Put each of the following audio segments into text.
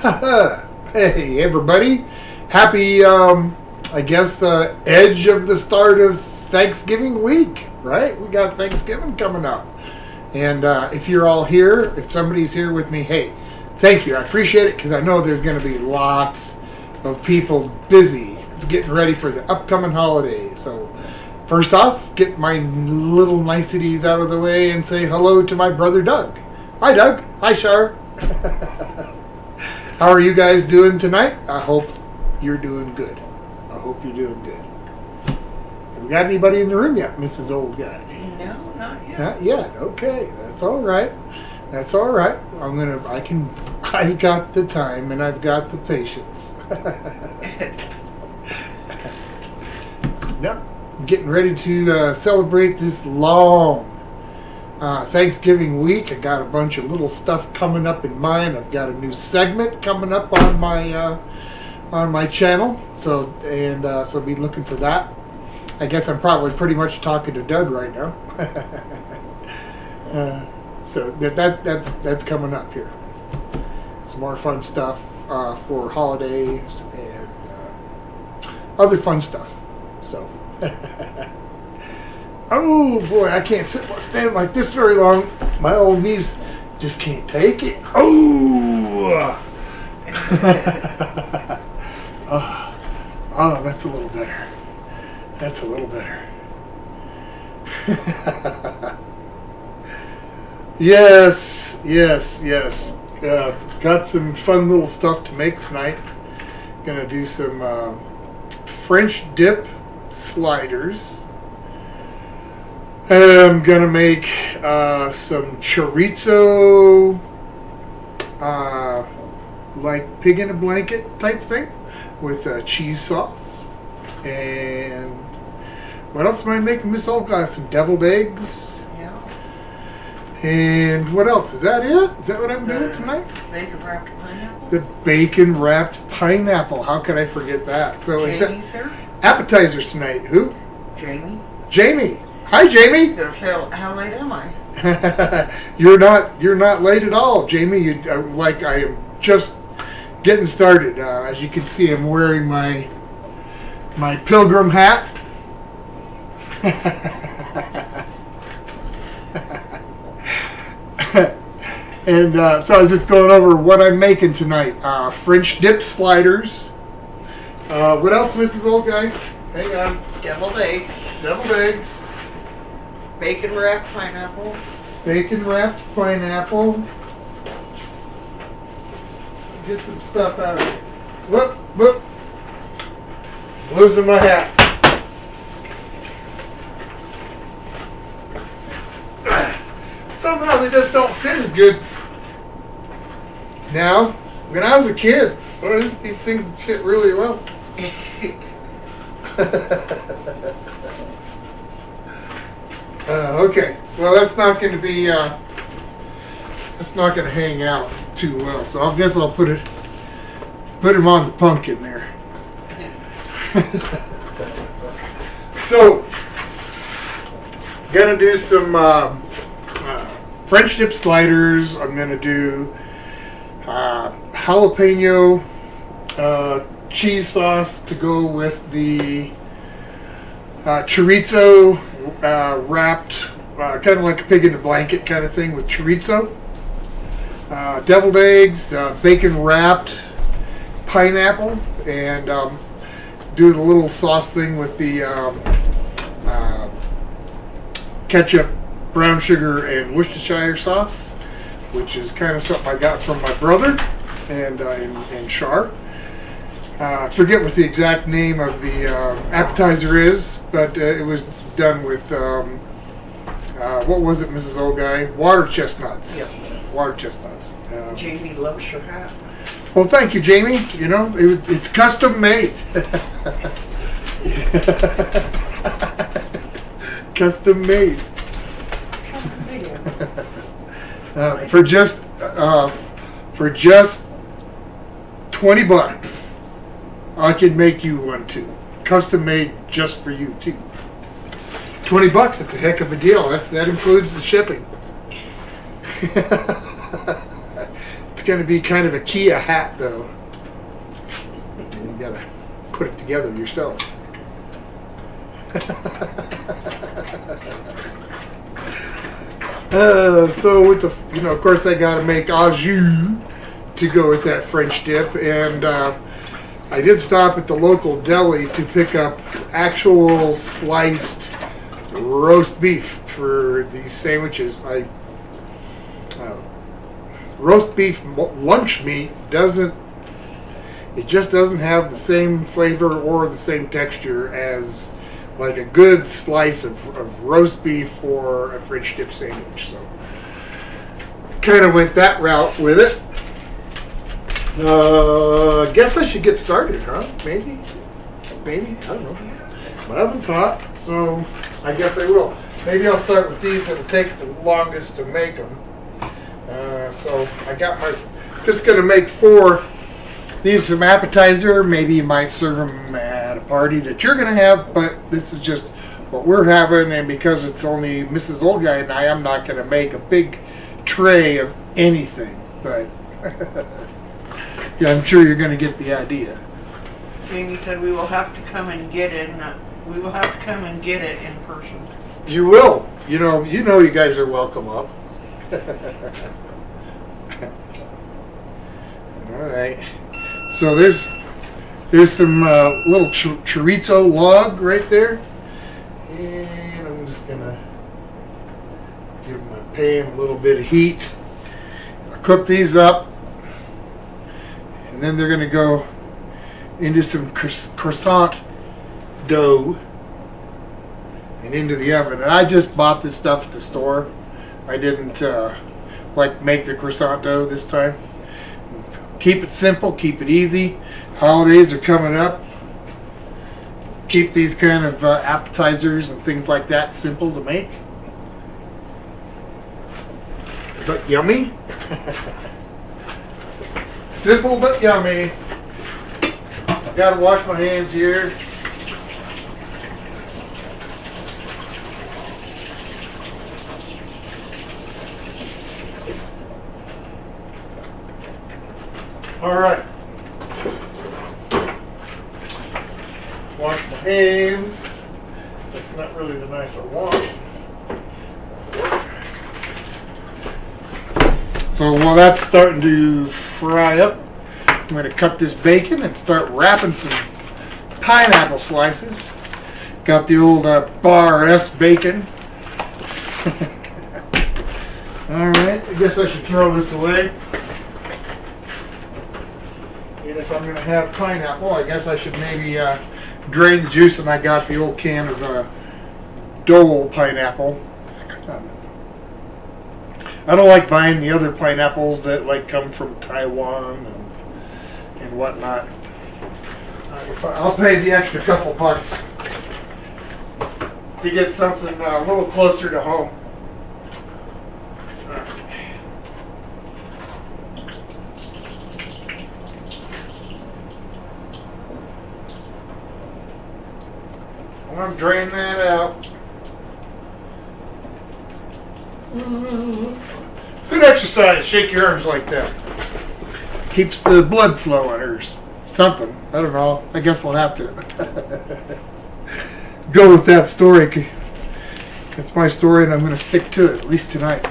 Hey, everybody. Happy, edge of the start of Thanksgiving week, right? We got Thanksgiving coming up. And if you're all here, if somebody's here with me, hey, thank you. I appreciate it because I know there's going to be lots of people busy getting ready for the upcoming holiday. So first off, get my little niceties out of the way and say hello to my brother Doug. Hi, Doug. Hi, Shar. How are you guys doing tonight? I hope you're doing good. I hope you're doing good. Have we got anybody in the room yet, Mrs. Old Guy? No, not yet. Not yet. Okay, that's all right. That's all right. I've got the time and I've got the patience. Yep. Getting ready to celebrate this long Thanksgiving week. I got a bunch of little stuff coming up in mind. I've got a new segment coming up on my channel. So be looking for that. I guess I'm probably pretty much talking to Doug right now. So that's coming up here. Some more fun stuff for holidays and other fun stuff. So, oh boy, I can't stand like this very long. My old knees just can't take it. Oh, oh, that's a little better. That's a little better. Yes. Got some fun little stuff to make tonight. Gonna do some French dip sliders. I'm gonna make some chorizo, like pig in a blanket type thing, with cheese sauce. And what else am I making, Miss Olga? Some deviled eggs. Yeah. And what else? Is that it? Is that what I'm doing tonight? Bacon wrapped pineapple. The bacon wrapped pineapple. How could I forget that? So Jamie, it's sir? appetizers tonight. Who? Jamie. Jamie. Hi, Jamie. How late am I? You're not late at all, Jamie. I am just getting started. As you can see, I'm wearing my pilgrim hat. And so I was just going over what I'm making tonight. French dip sliders. What else, Mrs. Old Guy? Hang on. Deviled eggs. Deviled eggs. Bacon wrapped pineapple. Bacon wrapped pineapple. Get some stuff out of it. Whoop. Losing my hat. Somehow they just don't fit as good now. When I was a kid, these things fit really well. Okay, well that's not going to be. That's not going to hang out too well. So I guess I'll put him on the pumpkin there. So, gonna do some French dip sliders. I'm gonna do jalapeno cheese sauce to go with the chorizo wrapped, kind of like a pig in a blanket kind of thing with chorizo. Deviled eggs, bacon wrapped pineapple, and do the little sauce thing with the ketchup, brown sugar, and Worcestershire sauce, which is kind of something I got from my brother and Shar. I forget what the exact name of the appetizer is, but it was done with, what was it, Mrs. Old Guy? Water chestnuts. Yep. Water chestnuts. Jamie loves your hat. Well, thank you, Jamie. You know, it's custom made. Custom made. For just $20, I can make you one too. Custom made just for you too. $20. It's a heck of a deal. That includes the shipping. It's It's going to be kind of a Kia hat, though. You got to put it together yourself. So with the, of course I got to make au jus to go with that French dip, and I did stop at the local deli to pick up actual sliced roast beef for these sandwiches. Roast beef lunch meat just doesn't have the same flavor or the same texture as like a good slice of roast beef for a French dip sandwich. So kind of went that route with it. I guess I should get started, huh? Maybe, I don't know. My oven's hot, so I guess I will. Maybe I'll start with these. It'll take the longest to make them. So I got just gonna make 4. These some appetizer. Maybe you might serve them at a party that you're gonna have, but this is just what we're having, and because it's only Mrs. Old Guy and I'm not gonna make a big tray of anything. But yeah, I'm sure you're gonna get the idea. Jamie said we will have to come and get it. We will have to come and get it in person. You will. You guys are welcome up. All right. So there's some little chorizo log right there, and I'm just gonna give my pan a little bit of heat. I'll cook these up, and then they're gonna go into some croissant dough and into the oven. And I just bought this stuff at the store. I didn't make the croissant dough this time. Keep it simple, keep it easy. Holidays are coming up. Keep these kind of appetizers and things like that simple to make. But yummy. Simple but yummy. I gotta wash my hands here. All right. Wash my hands. That's not really the knife I want. So while that's starting to fry up, I'm going to cut this bacon and start wrapping some pineapple slices. Got the old Bar S bacon. All right. I guess I should throw this away. And if I'm going to have pineapple, I guess I should maybe drain the juice. And I got the old can of Dole pineapple. I don't like buying the other pineapples that come from Taiwan and whatnot. I'll pay the extra couple bucks to get something a little closer to home. I'm going to drain that out. Good exercise. Shake your arms like that. Keeps the blood flowing or something. I don't know. I guess I'll have to go with that story. It's my story and I'm going to stick to it, at least tonight.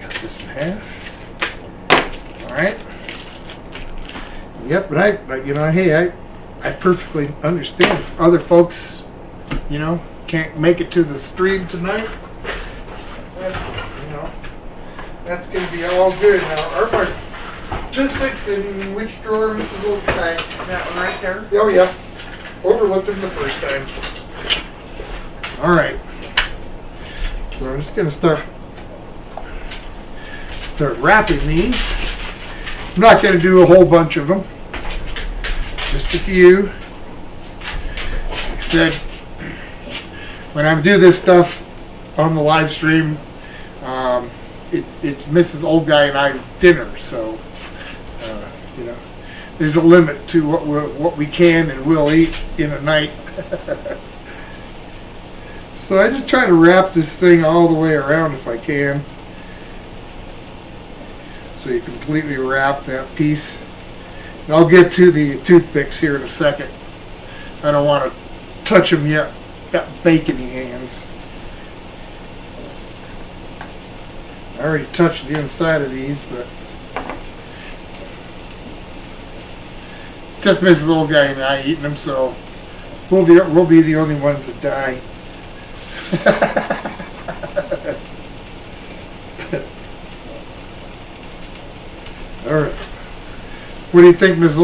Cut this in half. All right. Yep, but I perfectly understand if other folks, can't make it to the stream tonight. That's going to be all good. Now, our logistics in which drawer, Mrs. Oldtime? That one right there? Oh, yeah. Overlooked them the first time. All right. So I'm just going to start wrapping these. I'm not going to do a whole bunch of them. Just a few. Like I said, when I do this stuff on the live stream, it's Mrs. Old Guy and I's dinner, so there's a limit to what we can and will eat in a night. So I just try to wrap this thing all the way around if I can. So you completely wrap that piece. And I'll get to the toothpicks here in a second. I don't want to touch them yet. Got bacony hands. I already touched the inside of these, but it's just Mrs. Old Guy and I eating them, so we'll be the only ones that die. All right. What do you think, Mrs.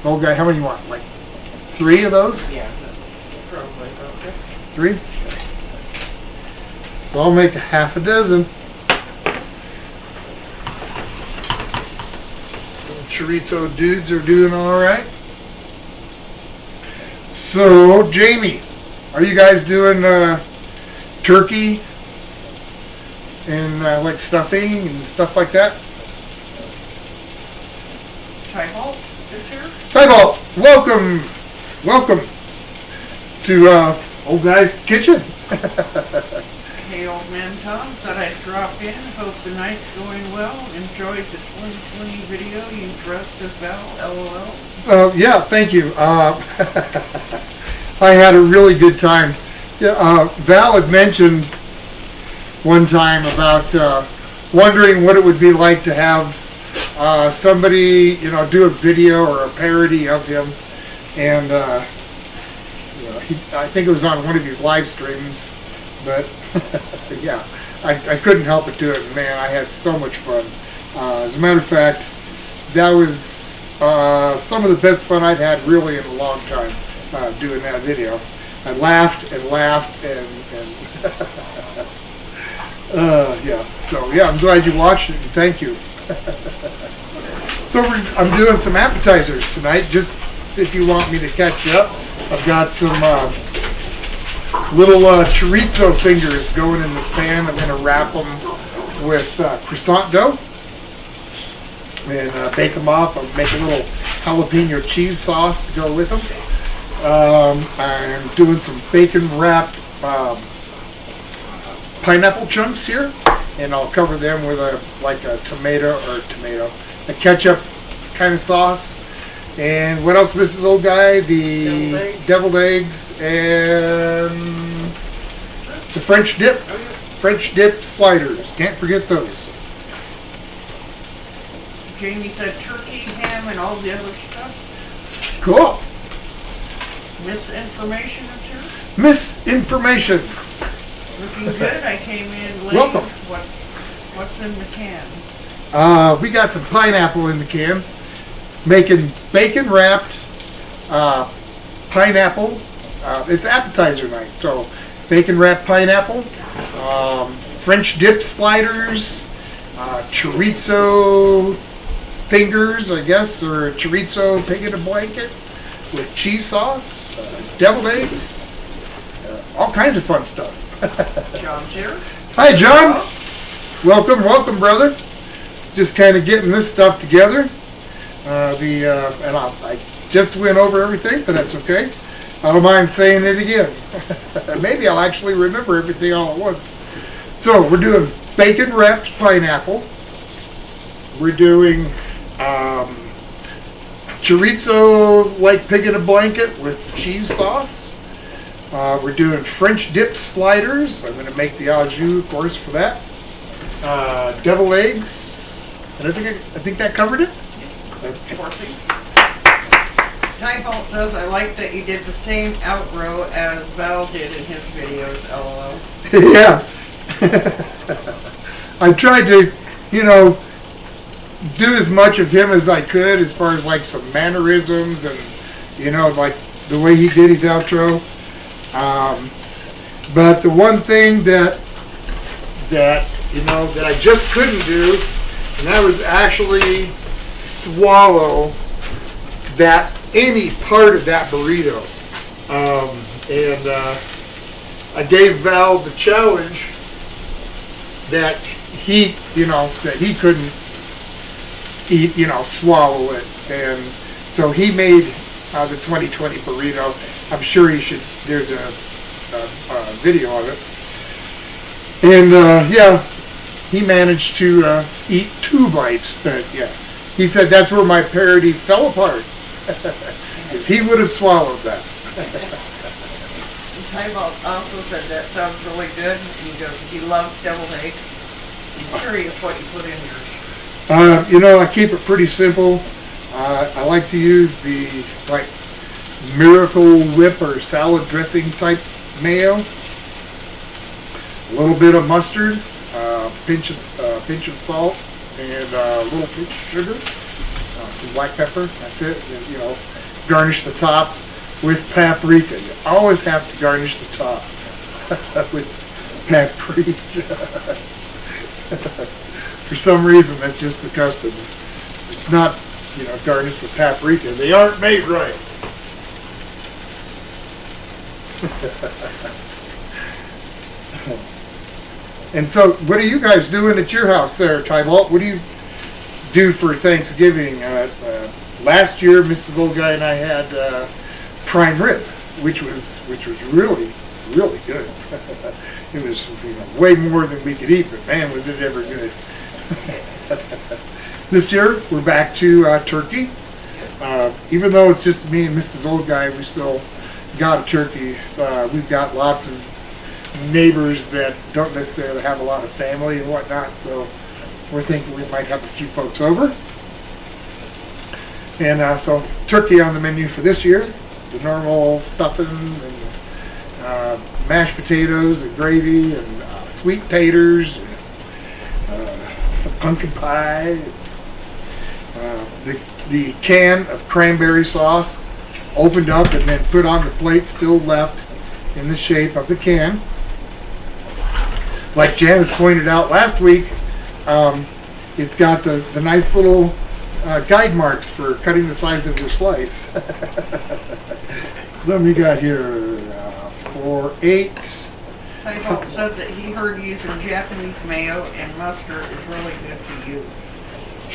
Old Guy? How many you want? Like 3 of those? Yeah, that's probably okay. 3? So I'll make a half a dozen. Chorizo dudes are doing all right. So, Jamie, are you guys doing turkey and like stuffing and stuff like that? Tybalt is here. Tybalt, welcome to Old Guy's Kitchen. Hey, old man Tom, thought I'd drop in. Hope the night's going well. Enjoyed the 2020 video you dressed as Val, LOL. Yeah, thank you. I had a really good time. Yeah, Val had mentioned one time about wondering what it would be like to have somebody, do a video or a parody of him. And I think it was on one of his live streams. But yeah, I couldn't help but do it. Man, I had so much fun. As a matter of fact, that was some of the best fun I'd had really in a long time doing that video. I laughed and yeah. So yeah, I'm glad you watched it and thank you. So I'm doing some appetizers tonight. Just if you want me to catch you up, I've got some little chorizo fingers going in this pan. I'm going to wrap them with croissant dough and bake them off. I'll make a little jalapeno cheese sauce to go with them. I'm doing some bacon wrapped pineapple chunks here, and I'll cover them with a ketchup kind of sauce. And what else, Mrs. Old Guy? The deviled eggs and the French dip. French dip sliders. Can't forget those. Jamie said turkey, ham, and all the other stuff. Cool. Misinformation is here. Misinformation. Looking good. I came in late. Welcome. What's in the can? We got some pineapple in the can. Making bacon wrapped pineapple. It's appetizer night, so bacon wrapped pineapple, French dip sliders, chorizo fingers, I guess, or chorizo pig in a blanket with cheese sauce, deviled eggs, all kinds of fun stuff. John's here. Hi, John. Welcome, brother. Just kind of getting this stuff together. And I just went over everything, but that's okay. I don't mind saying it again. Maybe I'll actually remember everything all at once. So we're doing bacon wrapped pineapple. We're doing chorizo like pig in a blanket with cheese sauce. We're doing French dip sliders. I'm going to make the au jus, of course, for that. Deviled eggs. And I think that covered it. Tybalt says, I like that you did the same outro as Val did in his videos, LOL. Yeah. I tried to, do as much of him as I could as far as like some mannerisms and, like the way he did his outro. But the one thing that I just couldn't do, and that was actually swallow any part of that burrito. And I gave Val the challenge that he couldn't eat, swallow it. And so he made the 2020 burrito. I'm sure there's a video of it. And he managed to eat 2 bites. But yeah, he said that's where my parody fell apart, because he would have swallowed that. Tybalt also said that sounds really good. He goes, he loves deviled eggs. I'm curious what you put in yours. I keep it pretty simple. I like to use the Miracle Whip or salad dressing type mayo. A little bit of mustard, pinch of salt, and a little pinch of sugar, some black pepper. That's it. And, garnish the top with paprika. You always have to garnish the top with paprika. For some reason, that's just the custom. It's not, garnished with paprika. They aren't made right. And so, what are you guys doing at your house there, Tybalt? What do you do for Thanksgiving? Last year, Mrs. Old Guy and I had prime rib, which was really, really good. It was way more than we could eat, but man, was it ever good. This year, we're back to turkey. Even though it's just me and Mrs. Old Guy, we still got a turkey. We've got lots of neighbors that don't necessarily have a lot of family and whatnot, so we're thinking we might have a few folks over. And so turkey on the menu for this year, the normal stuffing and mashed potatoes and gravy and sweet taters, and, pumpkin pie, the can of cranberry sauce opened up and then put on the plate, still left in the shape of the can. Like Janice pointed out last week, it's got the nice little guide marks for cutting the size of your slice. So we got here 4, 8. Tybalt said that he heard using Japanese mayo and mustard is really good to use.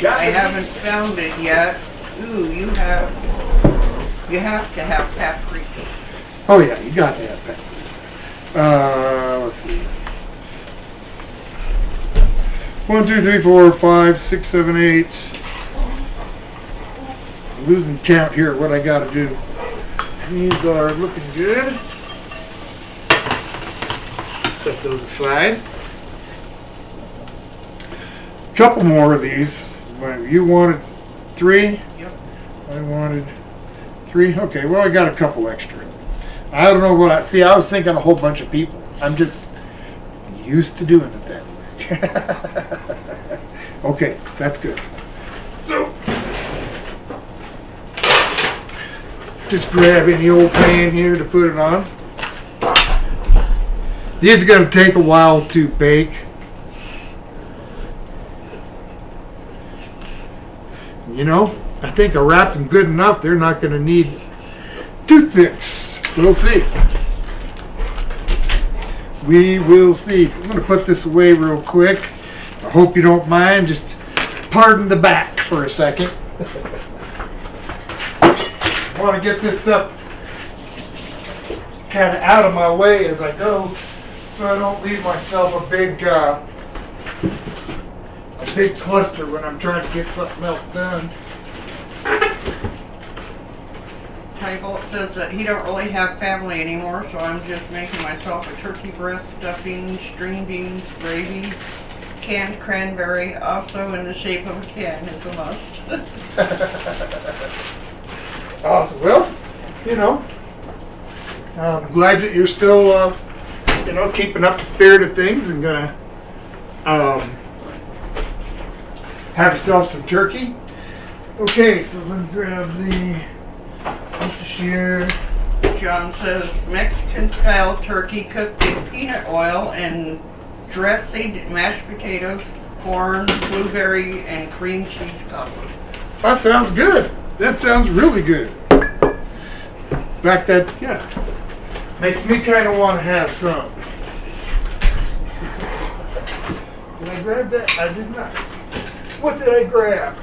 I haven't found it yet. Ooh, you have to have paprika. Oh yeah, you got to have paprika. Let's see. 1, 2, 3, 4, 5, 6, 7, 8. I'm losing count here. What I got to do? These are looking good. Set those aside. A couple more of these. You wanted 3? Yep. I wanted 3. Okay, well I got a couple extra. I don't know what I was thinking a whole bunch of people. I'm just used to doing it that way. Okay, that's good. So just grabbing the old pan here to put it on. These are going to take a while to bake. I think I wrapped them good enough. They're not going to need toothpicks. We'll see. We will see. I'm going to put this away real quick. I hope you don't mind. Just pardon the back for a second. I want to get this stuff kind of out of my way as I go, so I don't leave myself a big cluster when I'm trying to get something else done. Tybalt says that he don't really have family anymore, so I'm just making myself a turkey breast, stuffing, string beans, gravy, canned cranberry, also in the shape of a can, is a must. Awesome. Well, I'm glad that you're still, keeping up the spirit of things and gonna have yourself some turkey. Okay, so let's grab the Worcestershire. John says Mexican-style turkey cooked in peanut oil and dressing mashed potatoes, corn, blueberry, and cream cheese coffee. That sounds good. That sounds really good. In fact, that makes me kind of want to have some. Did I grab that? I did not. What did I grab?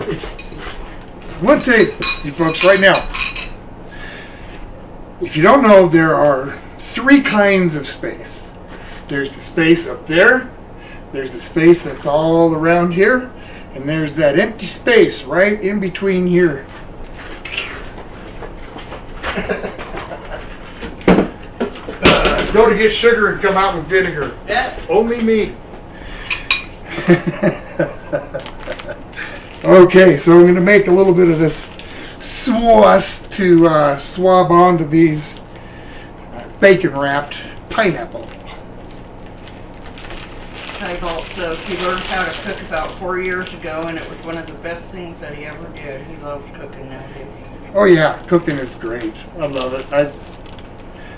I want to tell you folks right now, if you don't know, there are 3 kinds of space. There's the space up there. There's the space that's all around here. And there's that empty space right in between here. Go to get sugar and come out with vinegar. Yeah. Only me. Okay, so I'm going to make a little bit of this sauce to swab onto these bacon-wrapped pineapple. Tybalt says he learned how to cook about 4 years ago, and it was one of the best things that he ever did. He loves cooking nowadays. Oh yeah, cooking is great. I love it. I've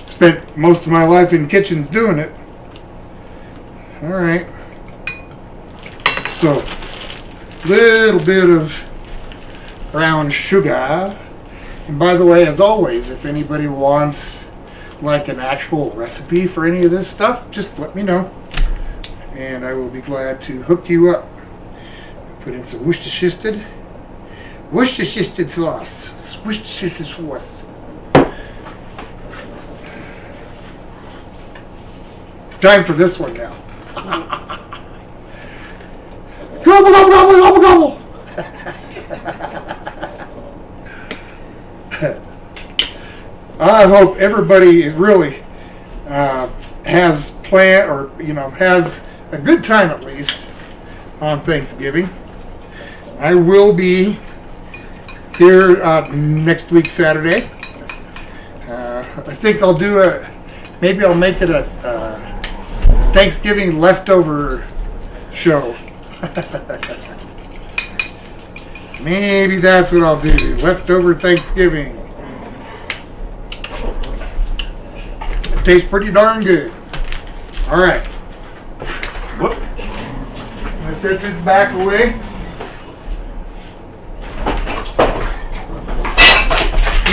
spent most of my life in kitchens doing it. All right. So, little bit of brown sugar. And by the way, as always, if anybody wants like an actual recipe for any of this stuff, just let me know. And I will be glad to hook you up. Put in some Worcestershire sauce. Worcestershire sauce. Time for this one now. Gobble, gobble, gobble, gobble, gobble. I hope everybody really has planned, or has a good time at least on Thanksgiving. I will be here next week Saturday. I think I'll do maybe I'll make it a Thanksgiving leftover show. Maybe that's what I'll do. Leftover Thanksgiving. It tastes pretty darn good. All right. Whoop. I'm going to set this back away.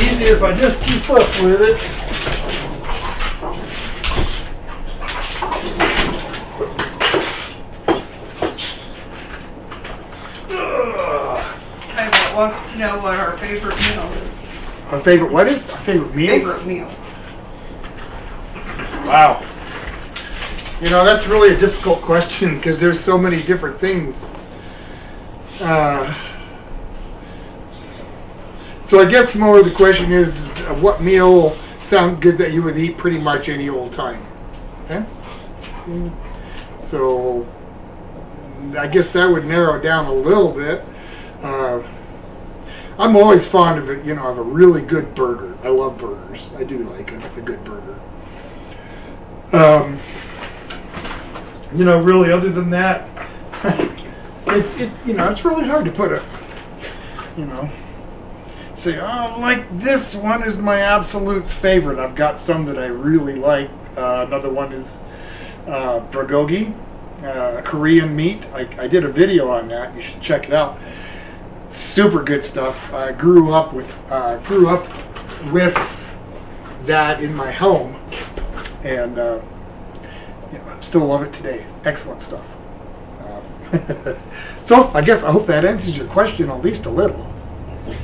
Easier if I just keep up with it. Wants to know what our favorite meal is. Our favorite what is? Our favorite meal? Favorite meal. Wow. That's really a difficult question because there's so many different things. So I guess more of the question is, what meal sounds good that you would eat pretty much any old time? Okay? So I guess that would narrow it down a little bit. I'm always fond of it, of a really good burger. I love burgers. I do like a good burger. Really, other than that, it's really hard to put it. Say, like this one is my absolute favorite. I've got some that I really like. Another one is bulgogi, Korean meat. I did a video on that. You should check it out. Super good stuff. I grew up with that in my home, and still love it today. Excellent stuff. So I hope that answers your question at least a little. You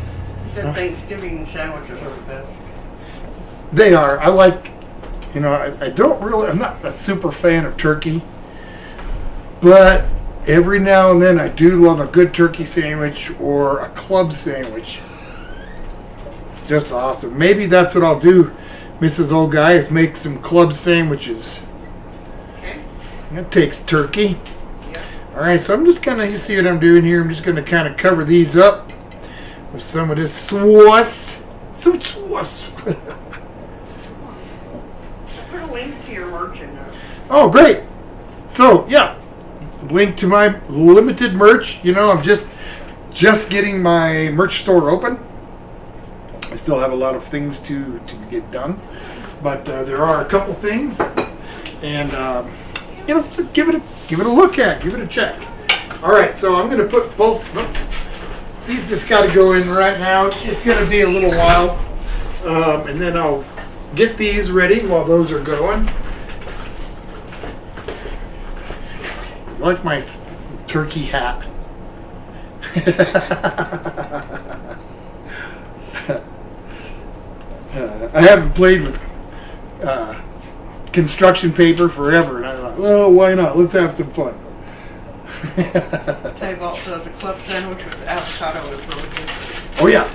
said Thanksgiving sandwiches are the best. They are. I like. I'm not a super fan of turkey, but every now and then I do love a good turkey sandwich or a club sandwich. Just awesome. Maybe that's what I'll do, Mrs. Old Guy, is make some club sandwiches. Okay. That takes turkey. Yep. Alright, so I'm just you see what I'm doing here. I'm just going to kind of cover these up with some of this sauce. Some sauce. Put a link to your merch in there. Oh, great. So, yeah. Link to my limited merch. I'm just getting my merch store open. I still have a lot of things to get done, but there are a couple things, and so give it a look at, give it a check. All right, so I'm going to put both. These just got to go in right now. It's going to be a little while, and then I'll get these ready while those are going. I like my turkey hat. I haven't played with construction paper forever, and I thought, Well, why not? Let's have some fun. Tybalt says a club sandwich with avocado is really good. Oh yeah.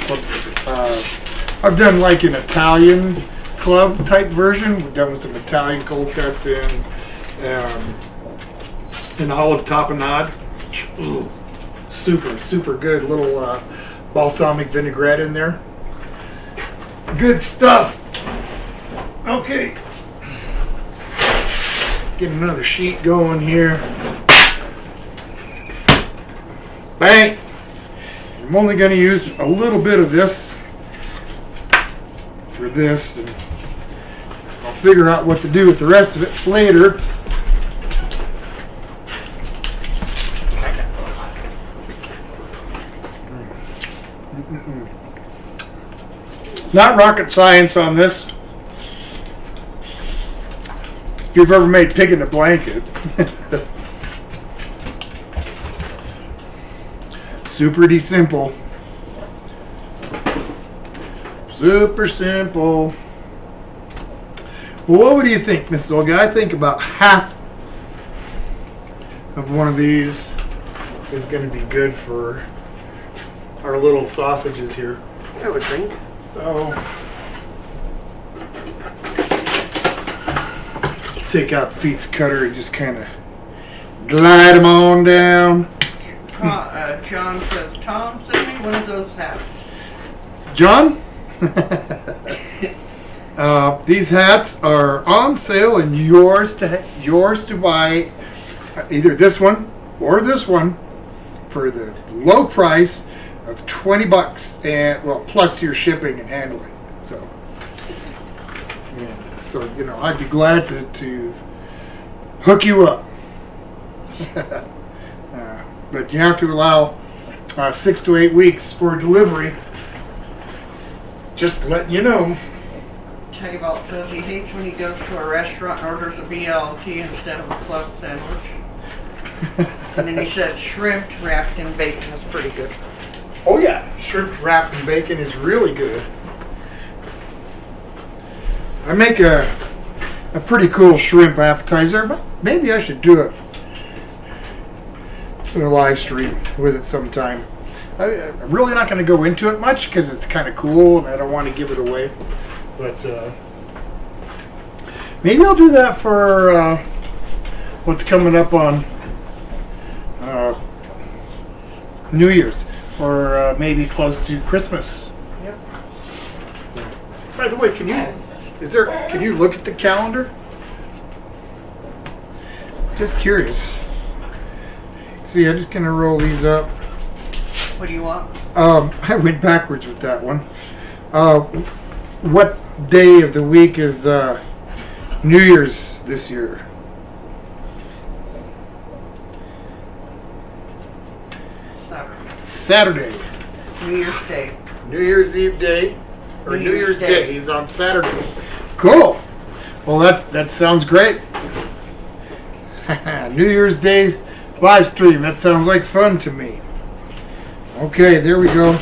Whoops. I've done like an Italian club type version. We've done with some Italian cold cuts in olive tapenade. Ooh, super good. Little balsamic vinaigrette in there. Good stuff. Okay. Get another sheet going here. Bang! I'm only going to use a little bit of this for this, and I'll figure out what to do with the rest of it later. Not rocket science on this. If you've ever made pig in a blanket. Super simple. Super simple. Well, what do you think, Mrs. Olga? I think about half of one of these is going to be good for our little sausages here. I would think. So, take out the pizza cutter and just kind of glide them on down. John says, Tom, send me one of those hats. John? These hats are on sale and yours to buy, either this one or this one for the low price of $20 and plus your shipping and handling. So I'd be glad to hook you up. But you have to allow 6 to 8 weeks for delivery. Just letting you know. Tybalt says he hates when he goes to a restaurant and orders a BLT instead of a club sandwich. And then he said shrimp wrapped in bacon is pretty good. Oh yeah, shrimp wrapped in bacon is really good. I make a pretty cool shrimp appetizer, but maybe I should do it in a live stream with it sometime. I'm really not going to go into it much because it's kind of cool and I don't want to give it away. But maybe I'll do that for what's coming up on New Year's, or maybe close to Christmas. Yeah. By the way, can you look at the calendar? Just curious. See, I'm just gonna roll these up. What do you want? I went backwards with that one. What day of the week is New Year's this year? Saturday. New Year's Day. New Year's Eve day, or New Year's Day. Day is on Saturday. Cool. Well, that sounds great. New Year's Day's live stream. That sounds like fun to me. Okay, there we go.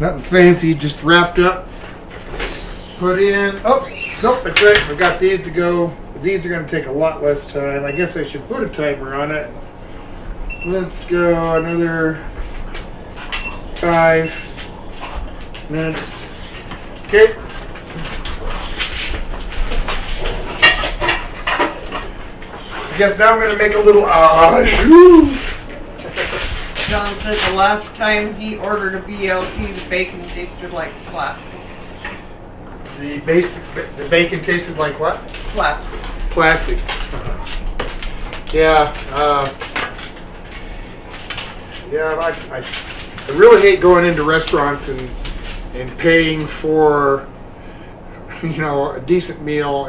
Nothing fancy, just wrapped up. Put in. Oh, nope, that's right. I've got these to go. These are going to take a lot less time. I guess I should put a timer on it. Let's go another 5 minutes. Okay. I guess now I'm going to make a little au jus. John said the last time he ordered a BLT, the bacon tasted like plastic. The bacon tasted like what? Plastic. Plastic. Yeah. I really hate going into restaurants and paying for a decent meal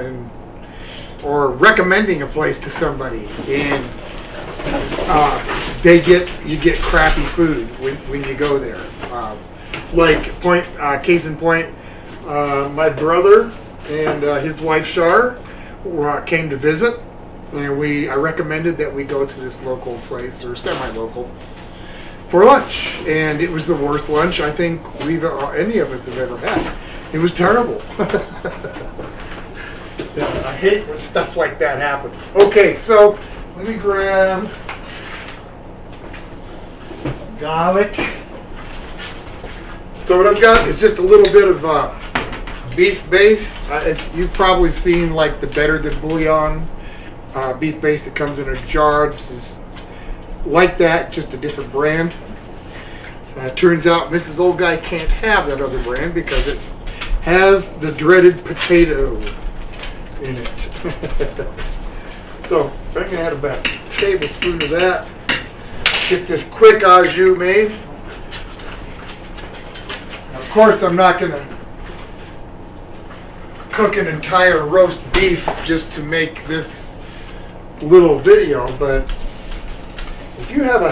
or recommending a place to somebody and you get crappy food when you go there. Case in point, my brother and his wife Shar came to visit, and I recommended that we go to this local place, or semi-local, for lunch, and it was the worst lunch I think any of us have ever had. It was terrible. I hate when stuff like that happens. Okay, so let me grab garlic. So what I've got is just a little bit of beef base. You've probably seen like the Better Than Bouillon beef base that comes in a jar. This is like that, just a different brand. Turns out Mrs. Old Guy can't have that other brand because it has the dreaded potato in it. So I'm going to add about a tablespoon of that. Get this quick au jus made. Now, of course, I'm not going to cook an entire roast beef just to make this little video, but if you have a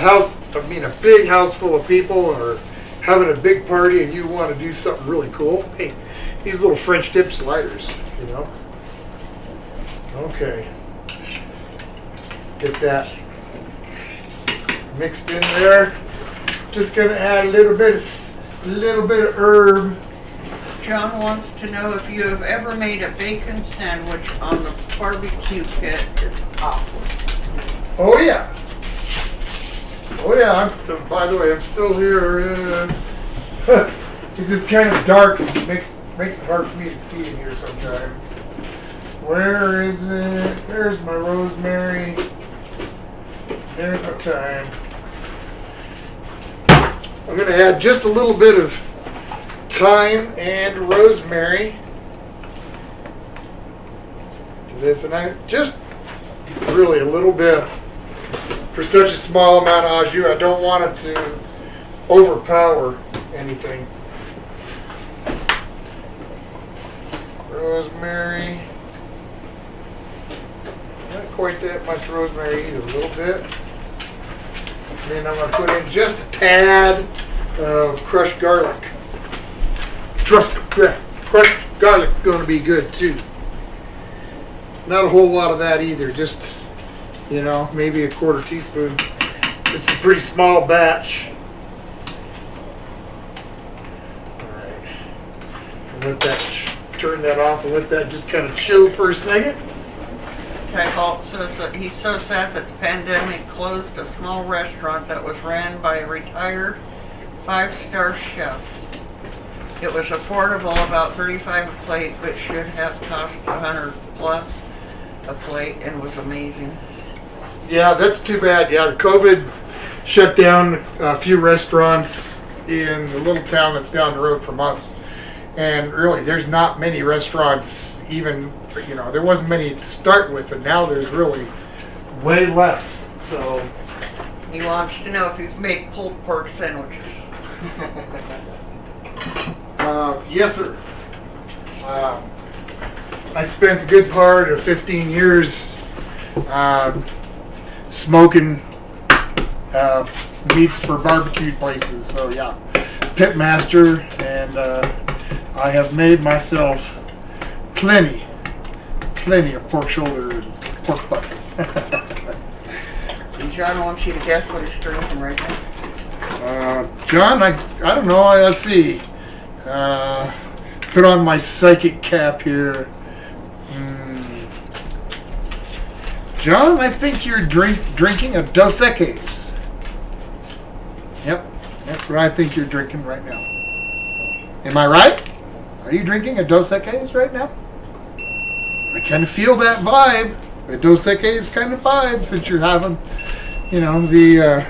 big house full of people or having a big party and you want to do something really cool, hey, these little French dip sliders, you know. Okay. Get that mixed in there. Just gonna add a little bit of herb. John wants to know if you have ever made a bacon sandwich on the barbecue pit. It's awesome. Oh yeah. Oh yeah. By the way, I'm still here. It's just kind of dark. It makes it hard for me to see in here sometimes. Where is it? There's my rosemary. There's my thyme. I'm going to add just a little bit of thyme and rosemary to this, and I just really a little bit for such a small amount of au jus. I don't want it to overpower anything. Rosemary. Not quite that much rosemary either, a little bit. And then I'm going to put in just a tad of crushed garlic. Crushed garlic's going to be good too. Not a whole lot of that either, just, maybe a quarter teaspoon. It's a pretty small batch. Alright. Let that turn that off and let that just kind of chill for a second. Holt says that he's so sad that the pandemic closed a small restaurant that was ran by a retired 5-star chef. It was affordable, about $35 a plate, but should have cost $100 plus a plate, and was amazing. Yeah, that's too bad. Yeah, the COVID shut down a few restaurants in the little town that's down the road from us. And really, there's not many restaurants even, there wasn't many to start with, and now there's really way less. So he wants to know if you've made pulled pork sandwiches. Yes, sir. I spent a good part of 15 years smoking meats for barbecued places. So yeah, pit master, and I have made myself plenty of pork shoulder and pork butt. And John wants you to guess what he's drinking right now. John, I don't know. Let's see. Put on my psychic cap here. John, I think you're drinking a Dos Equis. Yep, that's what I think you're drinking right now. Am I right? Are you drinking a Dos Equis right now? I kind of feel that vibe. A Dos Equis kind of vibe, since you're having, the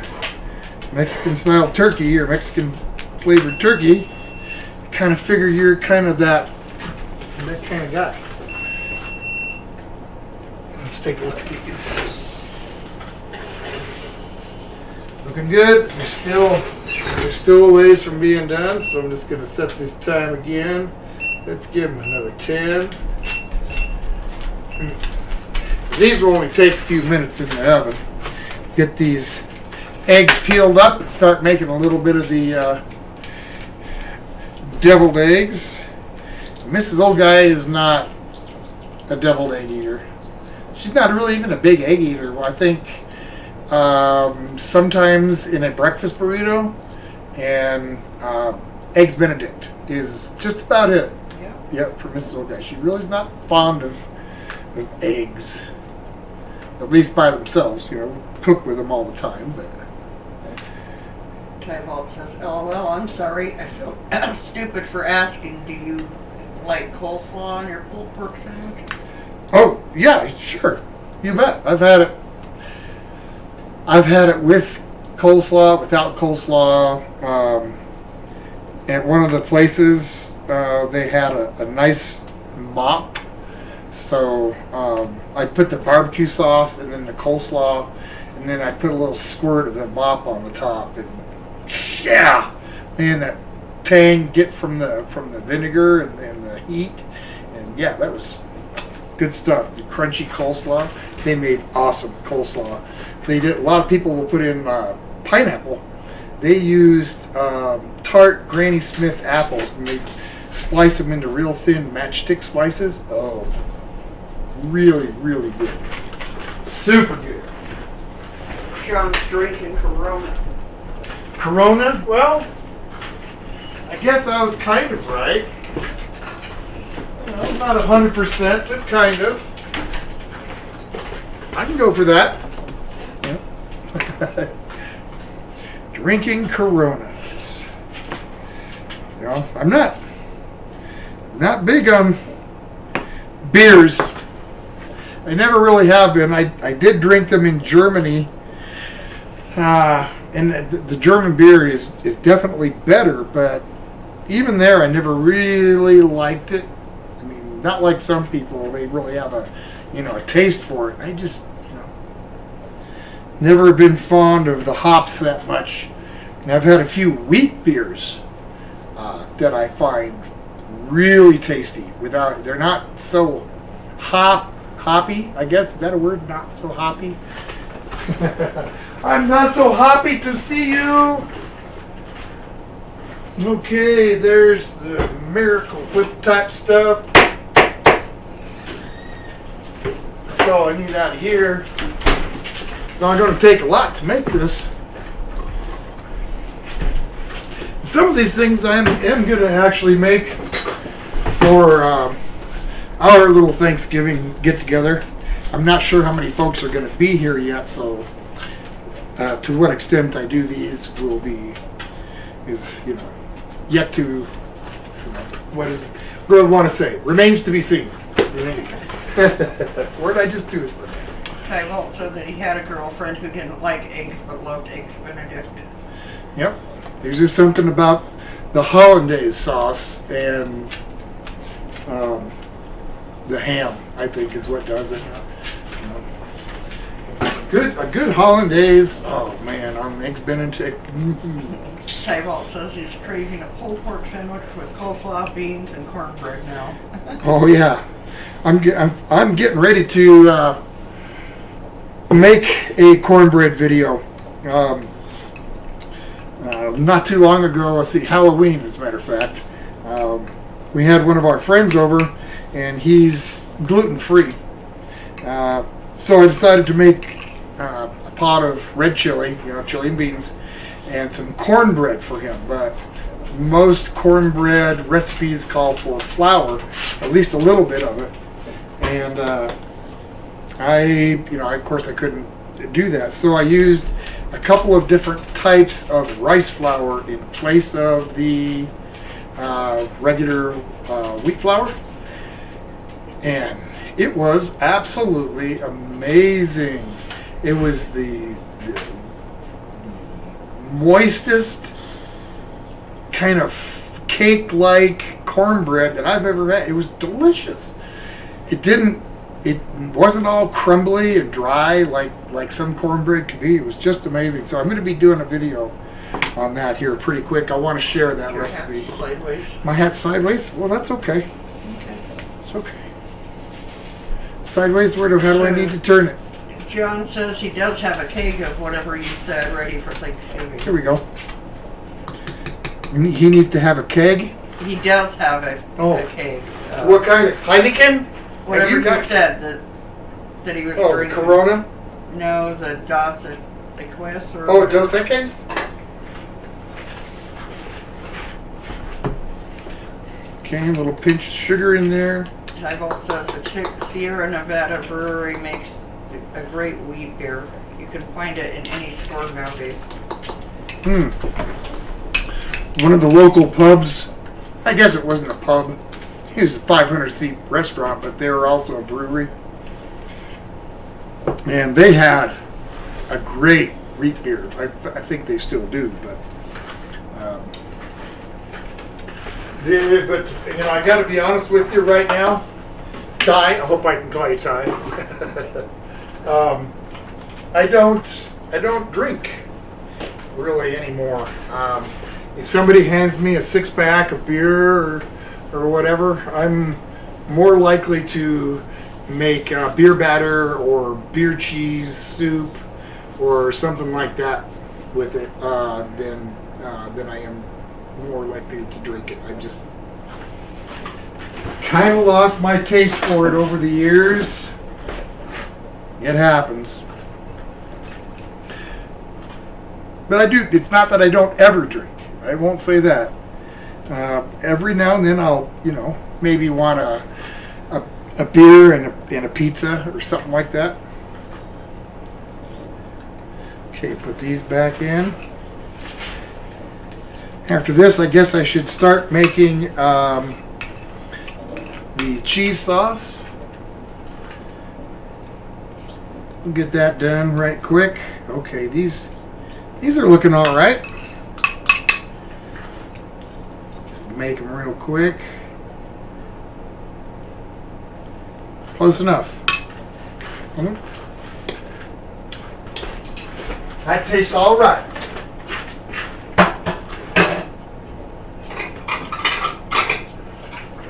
Mexican style turkey or Mexican flavored turkey. I kind of figure you're kind of that kind of guy. Let's take a look at these. Looking good. They're still a ways from being done, so I'm just going to set this time again. Let's give them another 10. These will only take a few minutes in the oven. Get these eggs peeled up and start making a little bit of the deviled eggs. Mrs. Old Guy is not a deviled egg eater. She's not really even a big egg eater. I think sometimes in a breakfast burrito, and Eggs Benedict is just about it. Yeah, for Mrs. Old Guy. She really is not fond of of eggs. At least by themselves, cook with them all the time. But Tybalt says, LOL, I'm sorry. I feel stupid for asking. Do you like coleslaw on your pulled pork sandwiches? oh yeah, sure, you bet. I've had it with coleslaw, without coleslaw. At one of the places, they had a nice mop. So I put the barbecue sauce and then the coleslaw, and then I put a little squirt of the mop on the top. And yeah, man, that tang get from the vinegar and the heat, and yeah, that was good stuff. The crunchy coleslaw. They made awesome coleslaw. They did. A lot of people will put in pineapple. They used tart Granny Smith apples, and they slice them into real thin matchstick slices. Oh, really, really good. Super good. John's drinking Corona. Corona? Well, I guess I was kind of right. Not 100%, but kind of. I can go for that. Yep. Drinking Coronas. I'm not big on beers. I never really have been. I did drink them in Germany. And the German beer is definitely better, but even there I never really liked it. I mean, not like some people, they really have a taste for it. I just, never been fond of the hops that much. And I've had a few wheat beers that I find really tasty. They're not so hoppy, I guess. Is that a word? Not so hoppy? I'm not so happy to see you. Okay, there's the Miracle Whip type stuff. That's all I need out of here. It's not going to take a lot to make this. Some of these things I am going to actually make for our little Thanksgiving get-together. I'm not sure how many folks are going to be here yet, so to what extent I do these is yet to, what do I want to say? Remains to be seen. Where did I just do it? Tybalt said that he had a girlfriend who didn't like eggs but loved eggs Benedict. Yep. There's just something about the hollandaise sauce and the ham, I think, is what does it. A good hollandaise, oh man, on eggs Benedict. Tybalt says he's craving a pulled pork sandwich with coleslaw, beans, and cornbread now. Oh yeah, I'm getting ready to make a cornbread video. Not too long ago, Halloween, as a matter of fact, we had one of our friends over, and he's gluten-free. So I decided to make a pot of red chili, chili and beans, and some cornbread for him. But most cornbread recipes call for flour, at least a little bit of it. And of course I couldn't do that. So I used a couple of different types of rice flour in place of the regular wheat flour. And it was absolutely amazing. It was the moistest kind of cake-like cornbread that I've ever had. It was delicious. It wasn't all crumbly and dry like some cornbread could be. It was just amazing. So I'm going to be doing a video on that here pretty quick. I want to share that recipe. Hat's sideways. My hat's sideways? Well, that's okay. Okay. It's okay. Sideways? How do I need to turn it? John says he does have a keg of whatever you said ready for Thanksgiving. Here we go. He needs to have a keg? He does have a keg. What kind of? Heineken? Whatever you said that he was drinking. The Corona? No, the Dos Equis or... Oh, Dos Equis? Okay, a little pinch of sugar in there. Tybolt says the Sierra Nevada brewery makes a great wheat beer. You can find it in any store nowadays. One of the local pubs, I guess it wasn't a pub, it was a 500-seat restaurant, but they were also a brewery. And they had a great wheat beer. I think they still do, but I got to be honest with you right now, Ty. I hope I can call you Ty. I don't drink really anymore. If somebody hands me a 6-pack of beer or whatever, I'm more likely to make beer batter or beer cheese soup or something like that with it than I am more likely to drink it. I just kind of lost my taste for it over the years. It happens. But I do. It's not that I don't ever drink. I won't say that. Every now and then I'll, maybe want a beer and a pizza or something like that. Okay, put these back in. After this, I guess I should start making the cheese sauce. We'll get that done right quick. Okay, these are looking all right. Just make them real quick. Close enough. That tastes all right.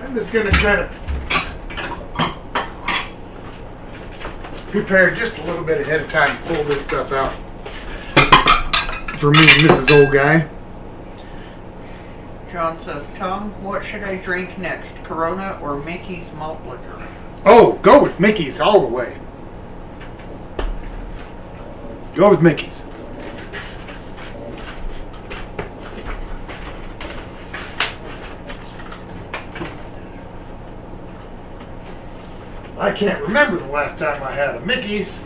I'm just going to kind of prepare just a little bit ahead of time to pull this stuff out for me and Mrs. Old Guy. John says, Tom, what should I drink next? Corona or Mickey's malt liquor? Oh, go with Mickey's all the way. Go with Mickey's. I can't remember the last time I had a Mickey's.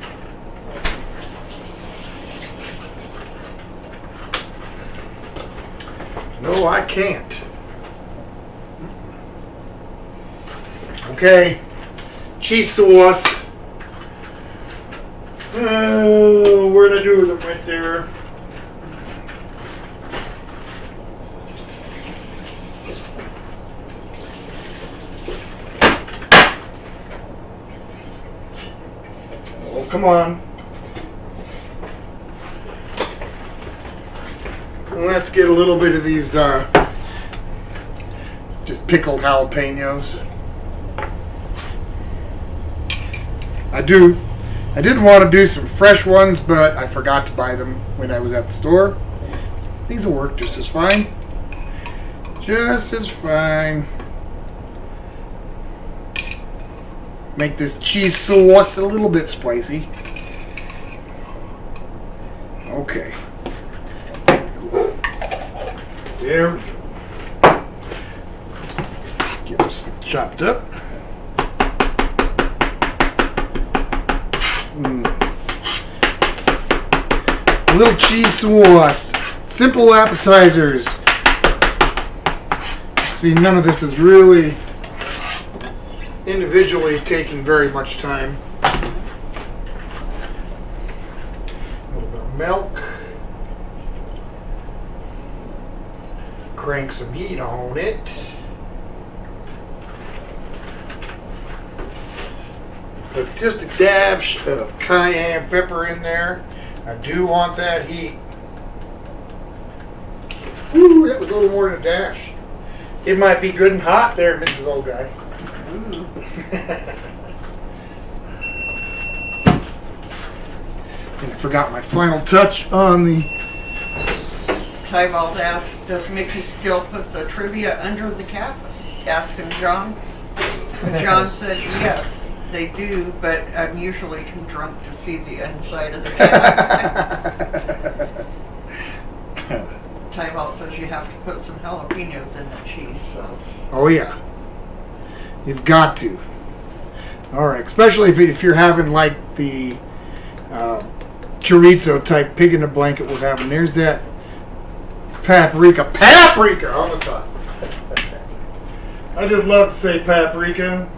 No, I can't. Okay. Cheese sauce. Where'd I do them? Right there. Oh, come on. Let's get a little bit of these just pickled jalapenos. I did want to do some fresh ones, but I forgot to buy them when I was at the store. These will work just as fine. Just as fine. Make this cheese sauce a little bit spicy. Okay. There we go. Get this chopped up. A little cheese sauce. Simple appetizers. See, none of this is really individually taking very much time. A little bit of milk. Crank some heat on it. Put just a dash of cayenne pepper in there. I do want that heat. Ooh, that was a little more than a dash. It might be good and hot there, Mrs. Old Guy. And I forgot my final touch on the... Tybalt asked, does Mickey still put the trivia under the cap? Asking John. John said yes, they do, but I'm usually too drunk to see the inside of the cap. Tybalt says you have to put some jalapenos in the cheese sauce. Oh yeah. You've got to. All right, especially if you're having like the chorizo type pig in a blanket we're having. There's that paprika on the top. I just love to say paprika.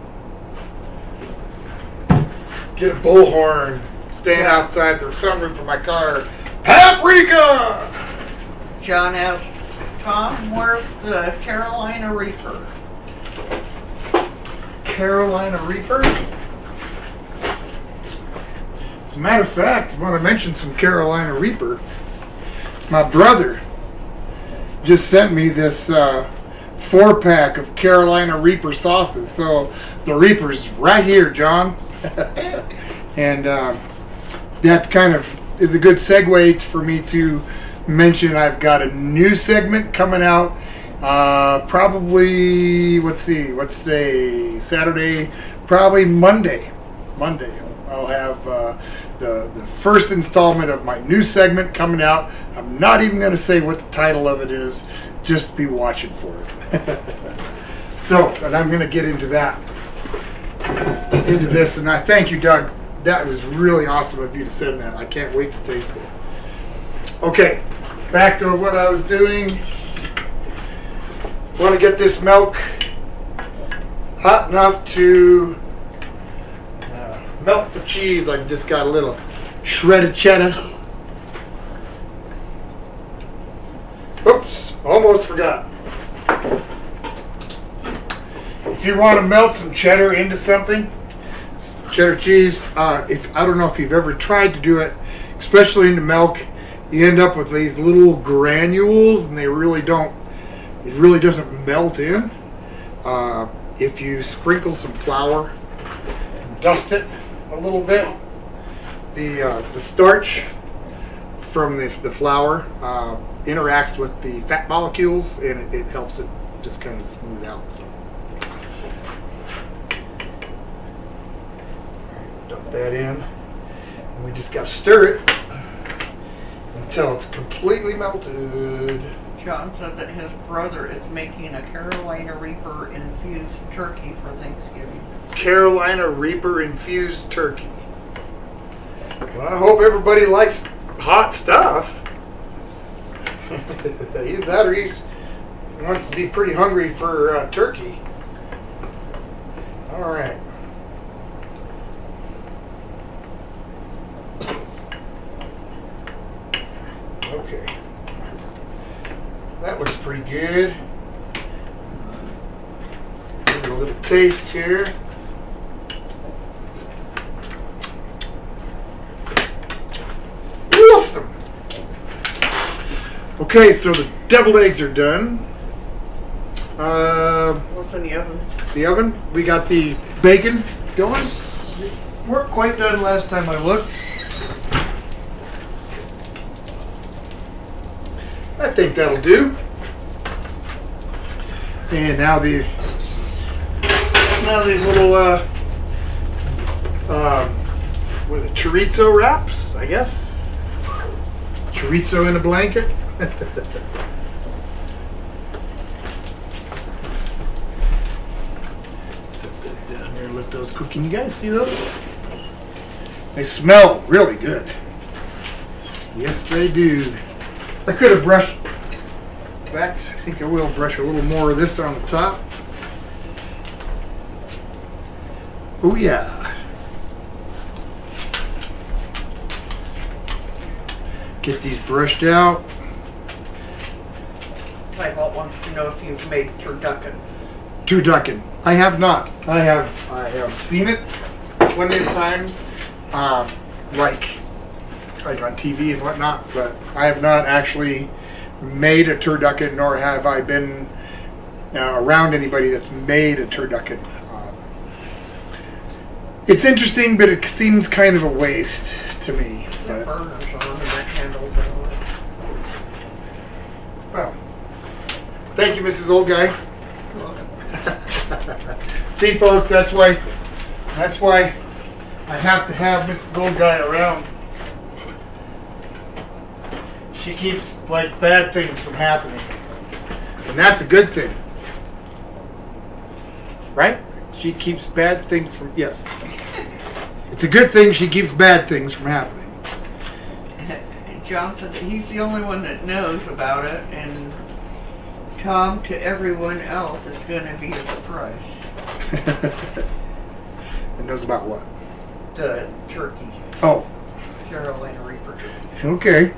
Get a bullhorn, stand outside the sunroof of my car. Paprika! John asked, Tom, where's the Carolina Reaper? Carolina Reaper? As a matter of fact, when I mentioned some Carolina Reaper, my brother just sent me this 4-pack of Carolina Reaper sauces. So the Reaper's right here, John. And that kind of is a good segue for me to mention I've got a new segment coming out. Probably, what's today? Saturday? Probably Monday. I'll have the first installment of my new segment coming out. I'm not even going to say what the title of it is. Just be watching for it. So, and I'm going to get into this, and I thank you, Doug. That was really awesome of you to send that. I can't wait to taste it. Okay, back to what I was doing. Want to get this milk hot enough to melt the cheese. I just got a little shredded cheddar. Oops, almost forgot. If you want to melt some cheddar into something, cheddar cheese, I don't know if you've ever tried to do it, especially into milk, you end up with these little granules, and it really doesn't melt in. If you sprinkle some flour and dust it a little bit, the starch from the flour interacts with the fat molecules, and it helps it just kind of smooth out. So dump that in, and we just got to stir it until it's completely melted. John said that his brother is making a Carolina Reaper infused turkey for Thanksgiving. Carolina Reaper infused turkey. Well, I hope everybody likes hot stuff. Either that or he wants to be pretty hungry for turkey. All right. Okay. That looks pretty good. Give it a little taste here. Awesome. Okay, so the deviled eggs are done. What's in the oven? The oven, we got the bacon going. Weren't quite done last time I looked. I think that'll do. And now these little what are the chorizo wraps, I guess. Chorizo in a blanket. Set those down here, let those cook. Can you guys see those? They smell really good. Yes, they do. I could have brushed. In fact, I think I will brush a little more of this on the top. Oh yeah. Get these brushed out. Tyvalt wants to know if you've made turducken. Turducken. I have not. I have seen it plenty of times, like on TV and whatnot, but I have not actually made a turducken, nor have I been around anybody that's made a turducken. It's interesting, but it seems kind of a waste to me. The burner's on and that handle's on. Well, thank you, Mrs. Old Guy. You're welcome. See, folks, that's why I have to have Mrs. Old Guy around. She keeps like bad things from happening, and that's a good thing, right? She keeps bad things from... Yes. It's a good thing she keeps bad things from happening. John said that he's the only one that knows about it, and Tom, to everyone else, it's going to be a surprise. And knows about what? The turkey. Oh. Carolina Reaper turkey. Okay.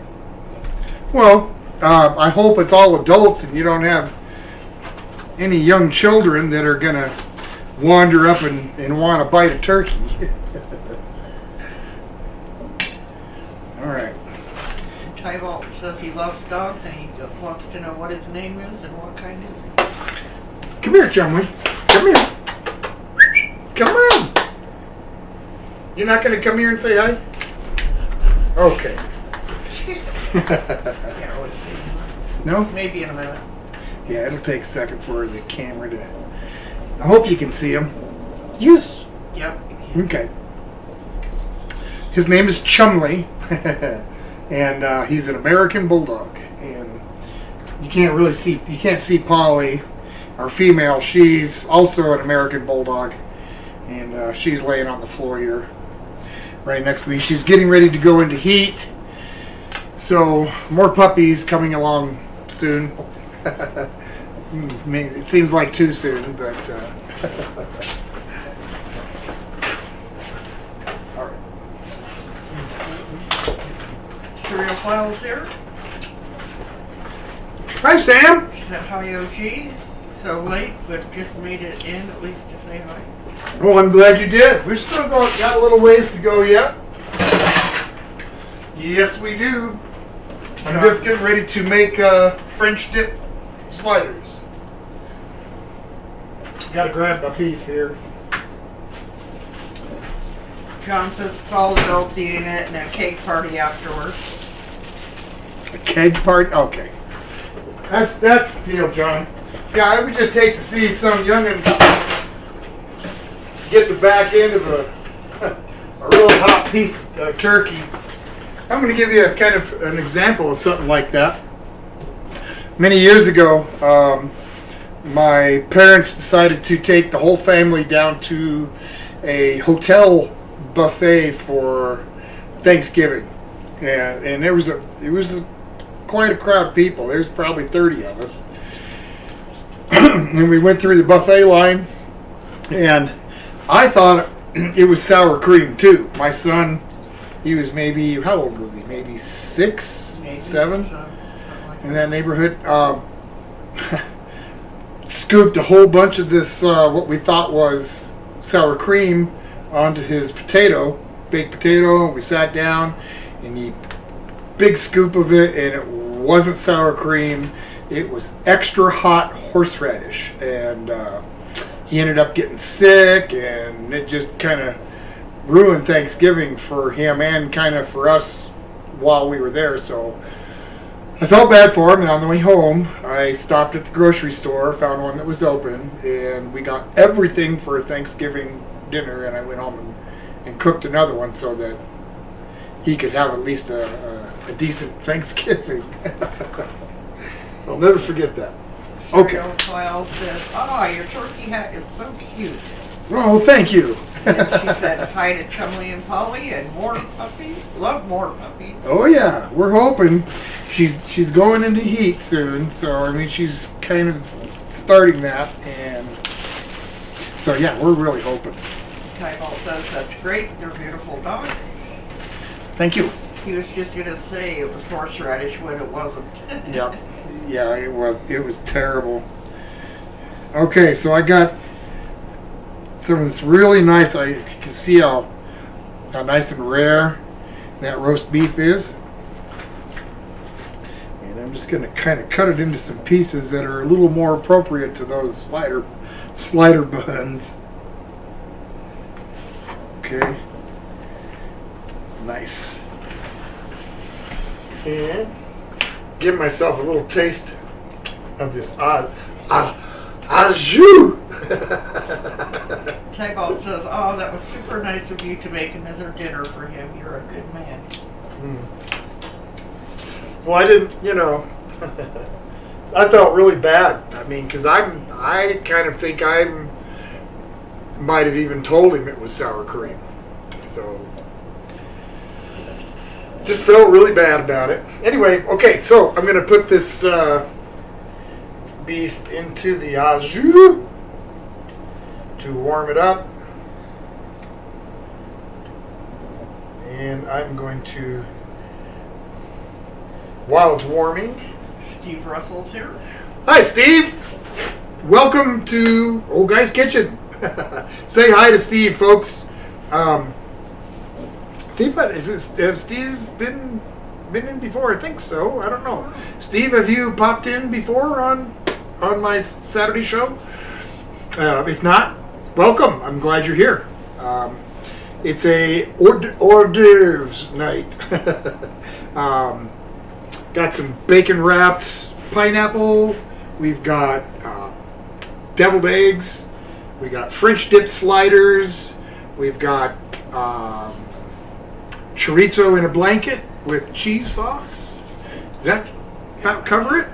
Well, I hope it's all adults and you don't have any young children that are going to wander up and want to bite a turkey. All right. Tybalt says he loves dogs and he wants to know what his name is and what kind is he. Come here, Chumley. Come here. Come on. You're not going to come here and say hi? Okay. Can't really see him. No? Maybe in a minute. Yeah, it'll take a second for the camera to... I hope you can see him. Yes. Yep. Okay. His name is Chumley. And he's an American Bulldog. And you can't see Polly, our female. She's also an American Bulldog. And she's laying on the floor here right next to me. She's getting ready to go into heat. So more puppies coming along soon. It seems like too soon, but all right. Cereal Files here. Hi, Sam. She said hi, OG. So late, but just made it in at least to say hi. Well, I'm glad you did. We're still got a little ways to go yet. Yes, we do. I'm just getting ready to make French dip sliders. Got to grab my beef here. John says it's all adults eating it and a cake party afterwards. A keg party? Okay. That's the deal, John. Yeah, I would just hate to see some youngin' get the back end of a real hot piece of turkey. I'm going to give you a kind of an example of something like that. Many years ago, my parents decided to take the whole family down to a hotel buffet for Thanksgiving, and it was quite a crowd of people. There's probably 30 of us, and we went through the buffet line, and I thought it was sour cream too. My son, he was maybe, how old was he? Maybe 6, Maybe 7, like in that neighborhood. Scooped a whole bunch of this, what we thought was sour cream, onto his baked potato, and we sat down and he big scoop of it, and it wasn't sour cream. It was extra hot horseradish, and he ended up getting sick, and it just kind of ruined Thanksgiving for him and kind of for us while we were there. So I felt bad for him, and on the way home, I stopped at the grocery store, found one that was open, and we got everything for a Thanksgiving dinner, and I went home and cooked another one so that he could have at least a decent Thanksgiving. I'll never forget that. Okay. Cereal File says, your turkey hat is so cute. Oh, thank you. And she said hi to Chumley and Polly and more puppies. Love more puppies. Oh yeah, we're hoping. She's going into heat soon, so I mean she's kind of starting that, and so yeah, we're really hoping. Tybalt says that's great. They're beautiful dogs. Thank you. He was just gonna say it was horseradish when it wasn't. Yep. Yeah, it was terrible. Okay, so I got some of this really nice. You can see how nice and rare that roast beef is. And I'm just going to kind of cut it into some pieces that are a little more appropriate to those slider buns. Okay. Nice. And give myself a little taste of this au jus. Tybalt says, that was super nice of you to make another dinner for him. You're a good man. Well, I didn't, I felt really bad. I mean, because I kind of think I'm might have even told him it was sour cream. So, just felt really bad about it. Anyway, okay, so I'm going to put this beef into the au jus to warm it up. And I'm going to, while it's warming... Steve Russell's here. Hi, Steve! Welcome to Old Guy's Kitchen. Say hi to Steve, folks. Steve, has Steve been in before? I think so. I don't know. Steve, have you popped in before on my Saturday show? If not, welcome. I'm glad you're here. It's a hors d'oeuvres night. Got some bacon wrapped pineapple. We've got deviled eggs. We got French dip sliders. We've got chorizo in a blanket with cheese sauce. Does that about cover it?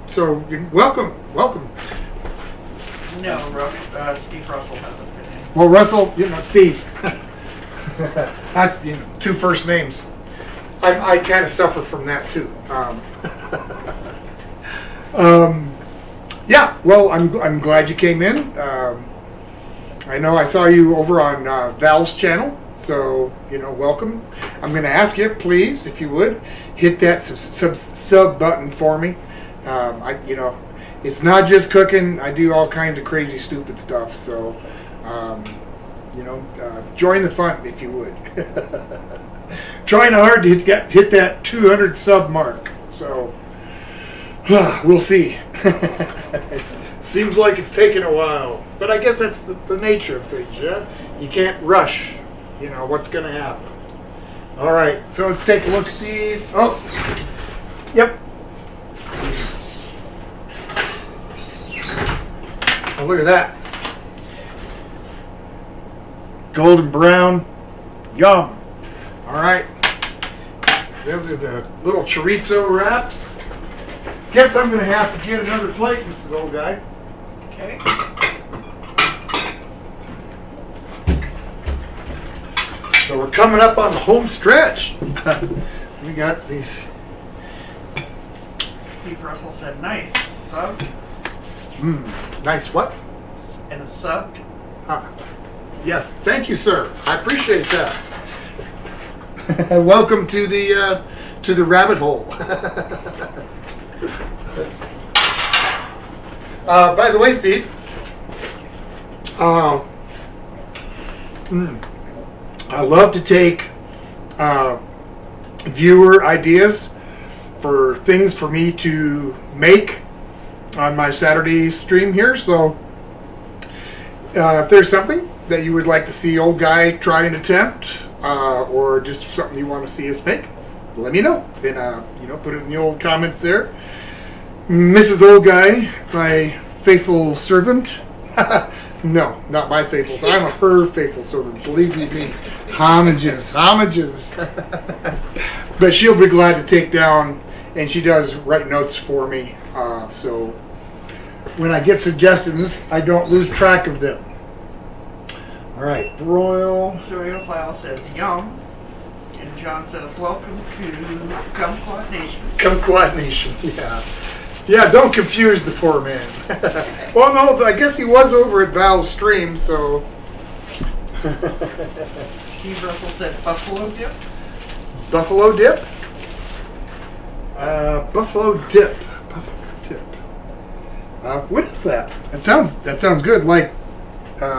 So welcome. No, Steve Russell hasn't been in. Well, Russell, Steve. That's, two first names. I kind of suffer from that too. Yeah. Well, I'm glad you came in. I know I saw you over on Val's channel, so welcome. I'm going to ask you, please, if you would, hit that sub button for me. It's not just cooking. I do all kinds of crazy, stupid stuff. So, join the fun if you would. Trying hard to hit that 200 sub mark. So, we'll see. It seems like it's taking a while, but I guess that's the nature of things. Yeah, you can't rush. What's going to happen. All right, so let's take a look at these. Oh, yep. Oh, look at that. Golden brown. Yum. All right. Those are the little chorizo wraps. Guess I'm going to have to get another plate, Mrs. Old Guy. Okay. So we're coming up on the home stretch. We got these. Steve Russell said, nice. Subbed. Nice what? And subbed. Yes, thank you, sir. I appreciate that. Welcome to the rabbit hole. By the way, Steve, I love to take viewer ideas for things for me to make on my Saturday stream here. So if there's something that you would like to see Old Guy try and attempt, or just something you want to see us make, let me know. And put it in the old comments there. Mrs. Old Guy, my faithful servant. No, not my faithful. I'm her faithful servant. Believe you me. Homages. But she'll be glad to take down, and she does write notes for me. So when I get suggestions, I don't lose track of them. All right, broil. File says yum. And John says, welcome to Kumquat Nation. Kumquat Nation, yeah. Yeah, don't confuse the poor man. Well, no, I guess he was over at Val's stream, so. Steve Russell said buffalo dip. Buffalo dip? Buffalo dip. What is that? That sounds good. Like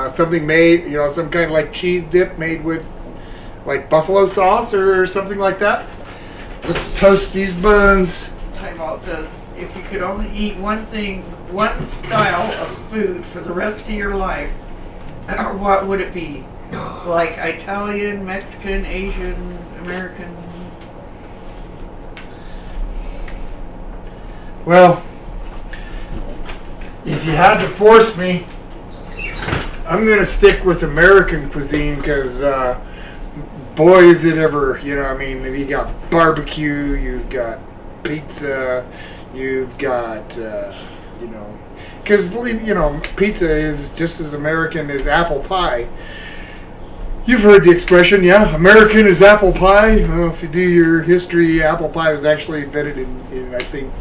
something made, some kind of like cheese dip made with like buffalo sauce or something like that. Let's toast these buns. Time Out says, if you could only eat one style of food for the rest of your life, what would it be? Like Italian, Mexican, Asian, American? Well, if you had to force me, I'm going to stick with American cuisine because, boy, is it ever, you got barbecue, you've got pizza, you've got, Because pizza is just as American as apple pie. You've heard the expression, yeah, American is apple pie. Well, if you do your history, apple pie was actually invented in I think,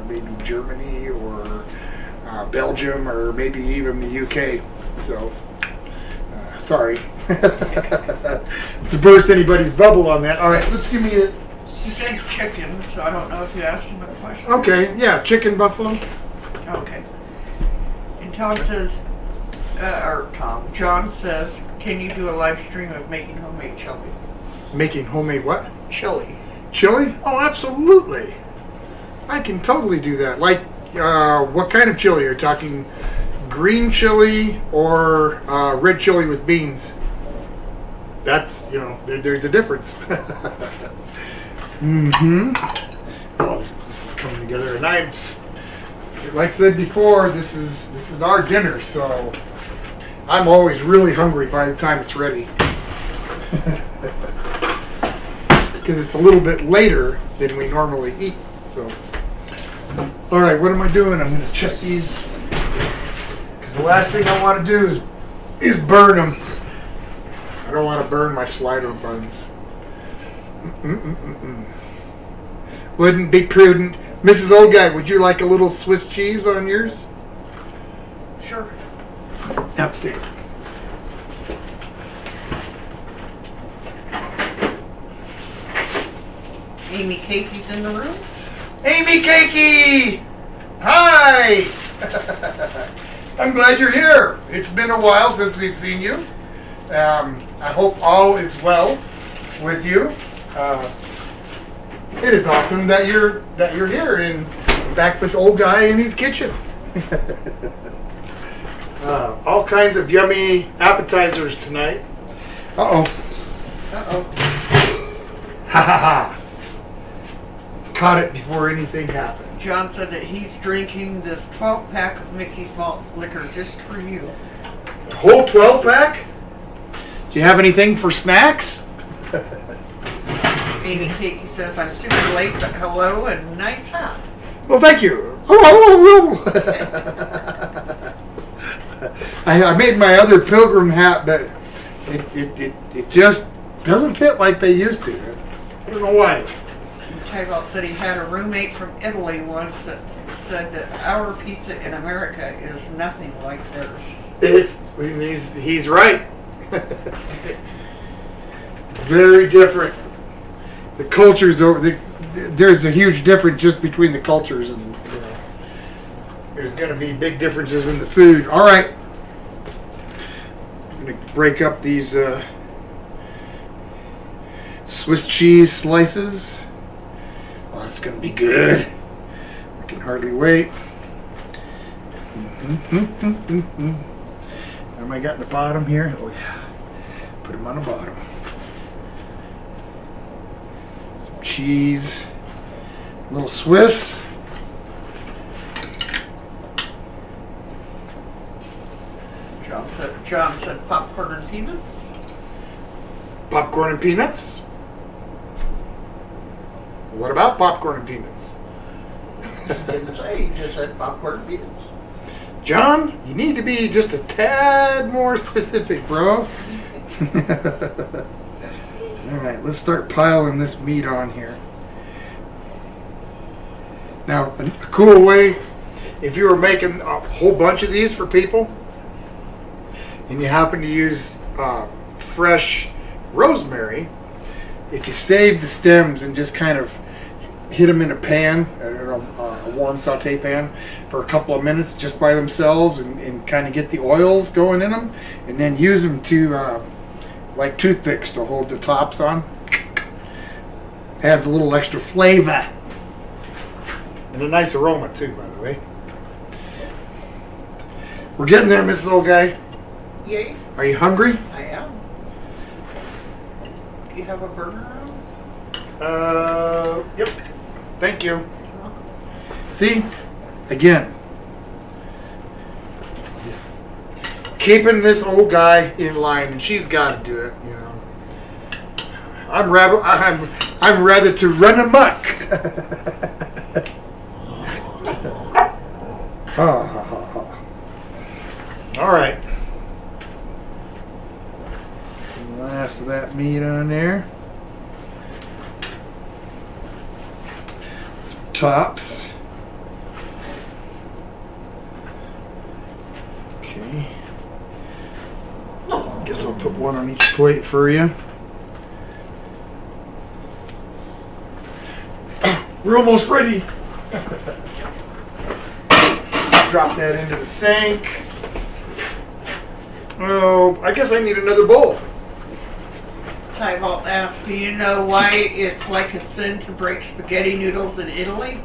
maybe Germany or Belgium or maybe even the UK. So, sorry to burst anybody's bubble on that. All right, let's give me a... You said chicken, so I don't know if you asked him a question. Okay, yeah, chicken buffalo. Okay. And John says, can you do a live stream of making homemade chili? Making homemade what? Chili. Chili? Oh, absolutely. I can totally do that. Like, what kind of chili? You're talking green chili or red chili with beans? That's, there's a difference. Mm-hmm. Oh, this is coming together, and like I said before, this is our dinner, so I'm always really hungry by the time it's ready. Because it's a little bit later than we normally eat. So, all right, what am I doing? I'm going to check these, because the last thing I want to do is burn them. I don't want to burn my slider buns. Wouldn't be prudent. Mrs. Old Guy, would you like a little Swiss cheese on yours? Sure. Outstanding. Amy Cakey's in the room. Amy Cakey! Hi! I'm glad you're here. It's been a while since we've seen you. I hope all is well with you. It is awesome that you're here and back with Old Guy in his kitchen. All kinds of yummy appetizers tonight. Uh-oh. Uh-oh. Ha ha ha. Caught it before anything happened. John said that he's drinking this 12-pack of Mickey's Malt liquor just for you. The whole 12-pack? Do you have anything for snacks? Amy Cakey says, I'm super late, but hello and nice hat. Well, thank you. I made my other pilgrim hat, but it just doesn't fit like they used to. I don't know why. Tybalt said he had a roommate from Italy once that said that our pizza in America is nothing like theirs. He's right. Very different. The cultures there's a huge difference just between the cultures, and there's going to be big differences in the food. All right, I'm going to break up these Swiss cheese slices. Oh, that's going to be good. I can hardly wait. What am I got in the bottom here? Oh yeah, put them on the bottom. Some cheese, a little Swiss. John said popcorn and peanuts. Popcorn and peanuts? What about popcorn and peanuts? He didn't say, he just said popcorn and peanuts. John, you need to be just a tad more specific, bro. Alright, let's start piling this meat on here. Now, a cool way, if you were making a whole bunch of these for people, and you happen to use fresh rosemary, if you save the stems and just kind of hit them in a pan, a warm saute pan, for a couple of minutes just by themselves, and kind of get the oils going in them, and then use them to like toothpicks to hold the tops on. Adds a little extra flavor and a nice aroma too, by the way. We're getting there, Mrs. Old Guy. Yay. Are you hungry? I am. Do you have a burner on? Yep. Thank you. See, again, just keeping this old guy in line, and she's got to do it. You know, I'm rather to run amok. Ha ha ha ha. meat on there. Some tops. Okay. Guess I'll put one on each plate for you. We're almost ready. Drop that into the sink. Oh, I guess I need another bowl. Tybalt asked, do you know why it's like a sin to break spaghetti noodles in Italy?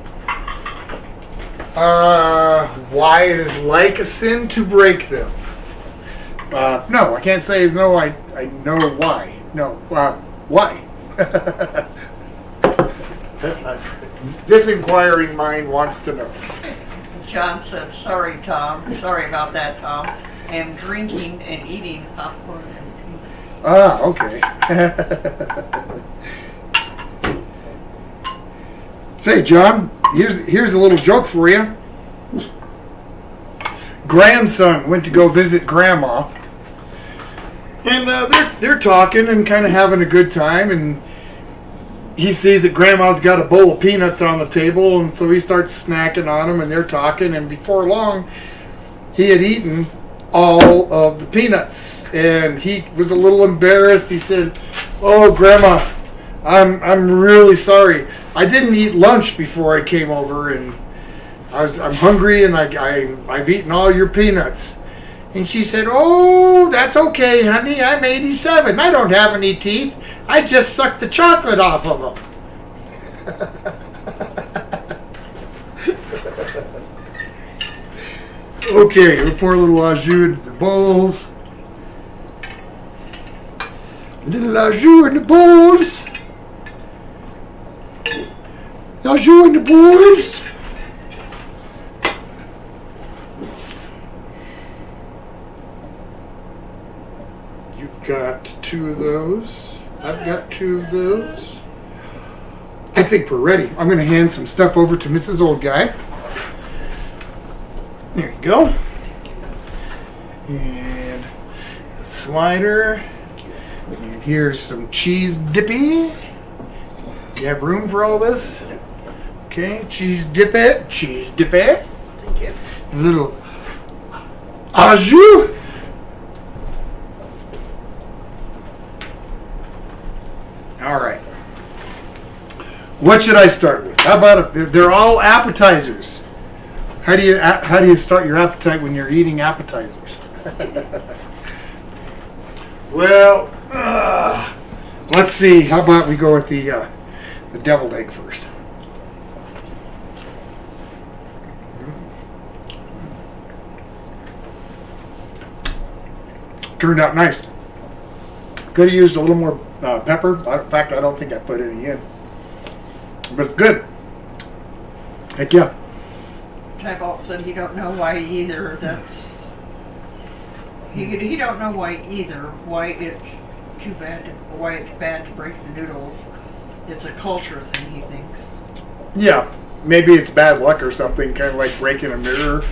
Why it is like a sin to break them? No, I can't say no. I know why. No, why? This inquiring mind wants to know. John said, sorry, Tom. Sorry about that, Tom. I am drinking and eating popcorn and peanuts. Ah, okay. Say, John, here's a little joke for you. Grandson went to go visit Grandma, and they're talking and kind of having a good time, and he sees that Grandma's got a bowl of peanuts on the table, and so he starts snacking on them, and they're talking, and before long, he had eaten all of the peanuts, and he was a little embarrassed. He said, "Oh, Grandma, I'm really sorry. I didn't eat lunch before I came over, and I'm hungry, and I've eaten all your peanuts." And she said, "Oh, that's okay, honey. I'm 87. I don't have any teeth. I just sucked the chocolate off of them." Okay, we'll pour a little au jus into the bowls. A little au jus in the bowls. Au jus in the bowls. You've got 2 of those. I've got 2 of those. I think we're ready. I'm going to hand some stuff over to Mrs. Old Guy. There you go. And the slider. And here's some cheese dippy. You have room for all this? Okay, cheese dippy. Cheese dippy. Thank you. A little au jus. All right. What should I start with? How about they're all appetizers? How do you start your appetite when you're eating appetizers? Well, let's see. How about we go with the deviled egg first? Turned out nice. Could have used a little more pepper. In fact, I don't think I put any in. But it's good. Heck yeah. Tybalt said he don't know why either. He don't know why either. Why it's too bad. Why it's bad to break the noodles. It's a culture thing, he thinks. Yeah, maybe it's bad luck or something, kind of like breaking a mirror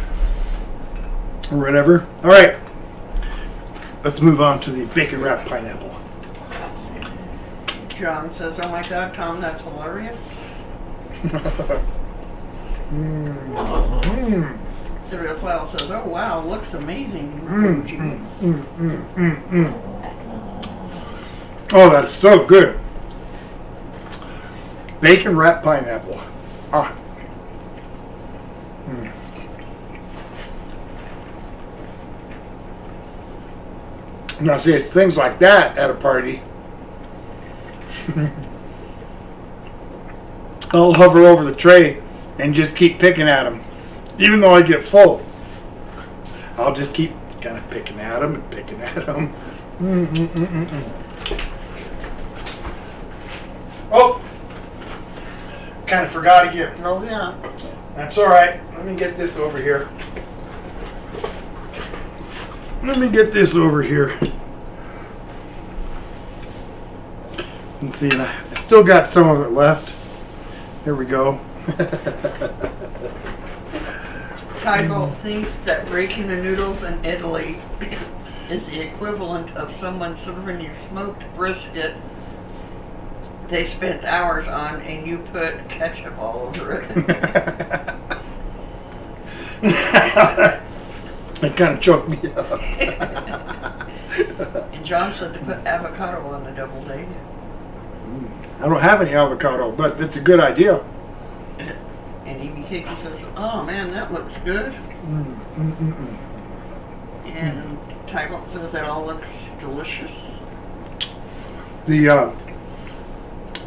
or whatever. All right, let's move on to the bacon wrapped pineapple. John says, "Oh my God, Tom, that's hilarious." Cereal File says, "Oh wow, looks amazing." Oh, that's so good. Bacon wrapped pineapple. Ah. Now, see, it's things like that at a party. I'll hover over the tray and just keep picking at them. Even though I get full, I'll just keep kind of picking at them and picking at them. Oh, kind of forgot again. Oh yeah. That's all right. Let me get this over here. Let's see, and I still got some of it left. There we go. Tybalt thinks that breaking the noodles in Italy is the equivalent of someone serving you smoked brisket they spent hours on and you put ketchup all over it. It kind of choked me up. And John said to put avocado on the double day. I don't have any avocado, but it's a good idea. And Amy Cakey says, oh man, that looks good. And Tyrell says that all looks delicious. The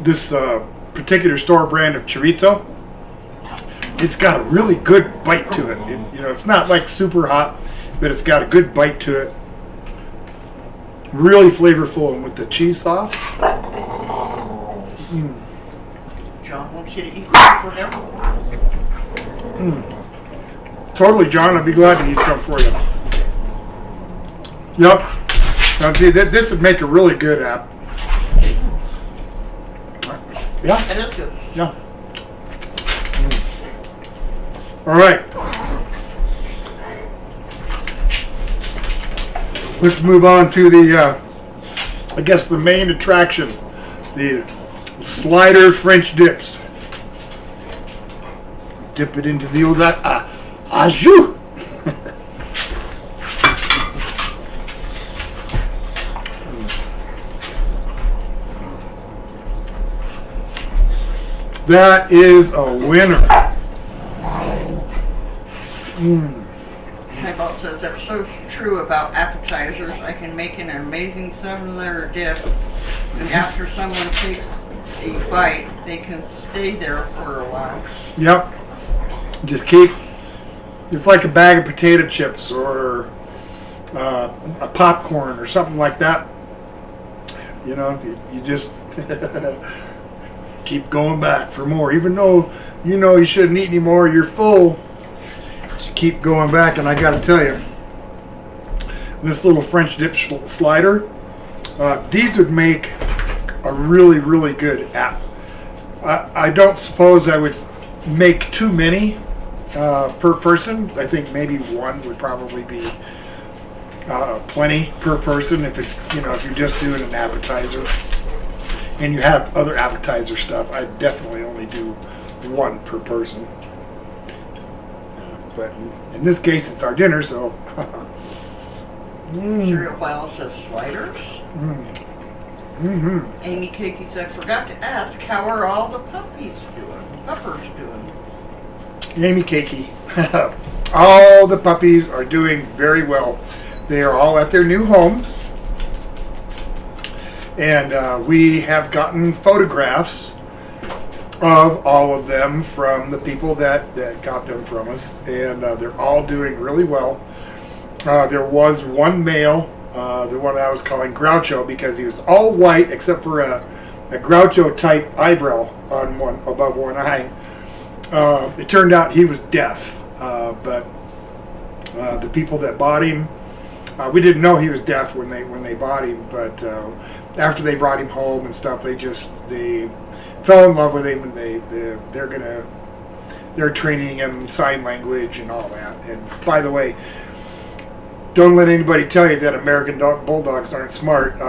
this particular store brand of chorizo, it's got a really good bite to it. It's not like super hot, but it's got a good bite to it. Really flavorful, and with the cheese sauce. John wants you to eat some for him. Totally, John. I'd be glad to eat some for you. Yep. Now, see, this would make a really good app. Yeah. It is good. Yeah. All right. Let's move on to the, I guess, the main attraction, the slider French dips. Dip it into the old au jus. That is a winner. My boss says that's so true about appetizers. I can make an amazing 7-layer dip, and after someone takes a bite, they can stay there for a while. Yep. Just keep. It's like a bag of potato chips or a popcorn or something like that. You just keep going back for more, even though you shouldn't eat anymore. You're full. Just keep going back, and I got to tell you, this little French dip slider, these would make a really, really good app. I don't suppose I would make too many per person. I think maybe one would probably be plenty per person if it's if you're just doing an appetizer and you have other appetizer stuff. I'd definitely only do one per person. But in this case, it's our dinner, so. Cereal Pile says sliders. Amy Cakey said, forgot to ask, how are all the puppers doing? Amy Cakey. All the puppies are doing very well. They are all at their new homes. And we have gotten photographs of all of them from the people that got them from us. And they're all doing really well. There was one male, the one I was calling Groucho, because he was all white except for a Groucho type eyebrow on above one eye. It turned out he was deaf, but the people that bought him, we didn't know he was deaf when they bought him, but after they brought him home and stuff, they fell in love with him, and they're training him sign language and all that. And by the way, don't let anybody tell you that American bulldogs aren't smart.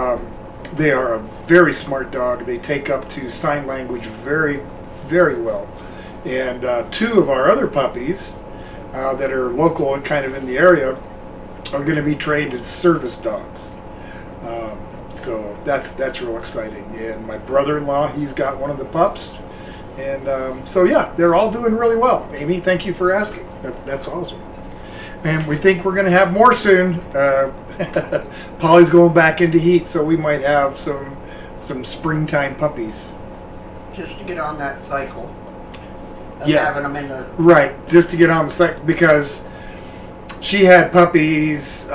They are a very smart dog. They take up to sign language very, very well. And two of our other puppies that are local and kind of in the area are going to be trained as service dogs. So that's real exciting. And my brother-in-law, he's got one of the pups. And so yeah, they're all doing really well. Amy, thank you for asking. That's awesome. And we think we're going to have more soon. Polly's going back into heat, so we might have some springtime puppies. Just to get on that cycle of Yeah. having them in the... Right, just to get on the cycle, because she had puppies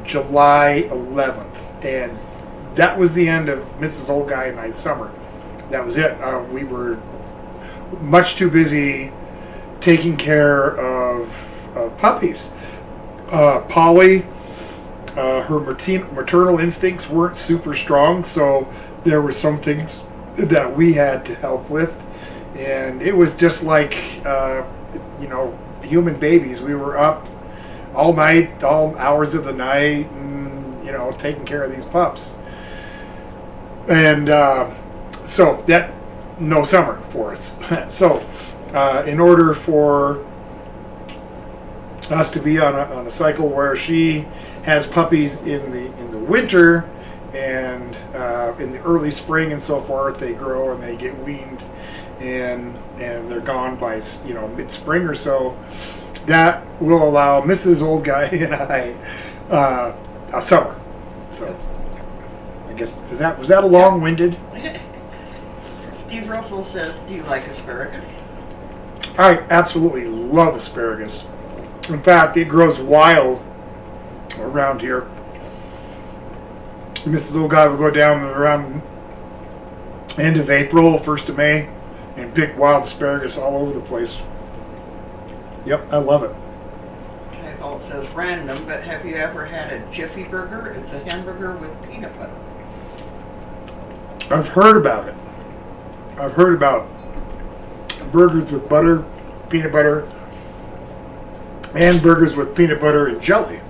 July 11th, and that was the end of Mrs. Old Guy and I's summer. That was it. We were much too busy taking care of puppies. Polly, her maternal instincts weren't super strong, so there were some things that we had to help with, and it was just like human babies. We were up all night, all hours of the night, and taking care of these pups. And so that no summer for us. So in order for us to be on a cycle where she has puppies in the winter and in the early spring and so forth, they grow and they get weaned and they're gone by mid-spring or so. That will allow Mrs. Old Guy and I a summer. So I guess was that a long-winded? Steve Russell says, "Do you like asparagus?" I absolutely love asparagus. In fact, it grows wild around here. Mrs. Old Guy will go down around end of April, 1st of May, and pick wild asparagus all over the place. Yep, I love it. Typhoon says random, but have you ever had a Jiffy Burger? It's a hamburger with peanut butter. I've heard about it. I've heard about burgers with butter, peanut butter, and burgers with peanut butter and jelly.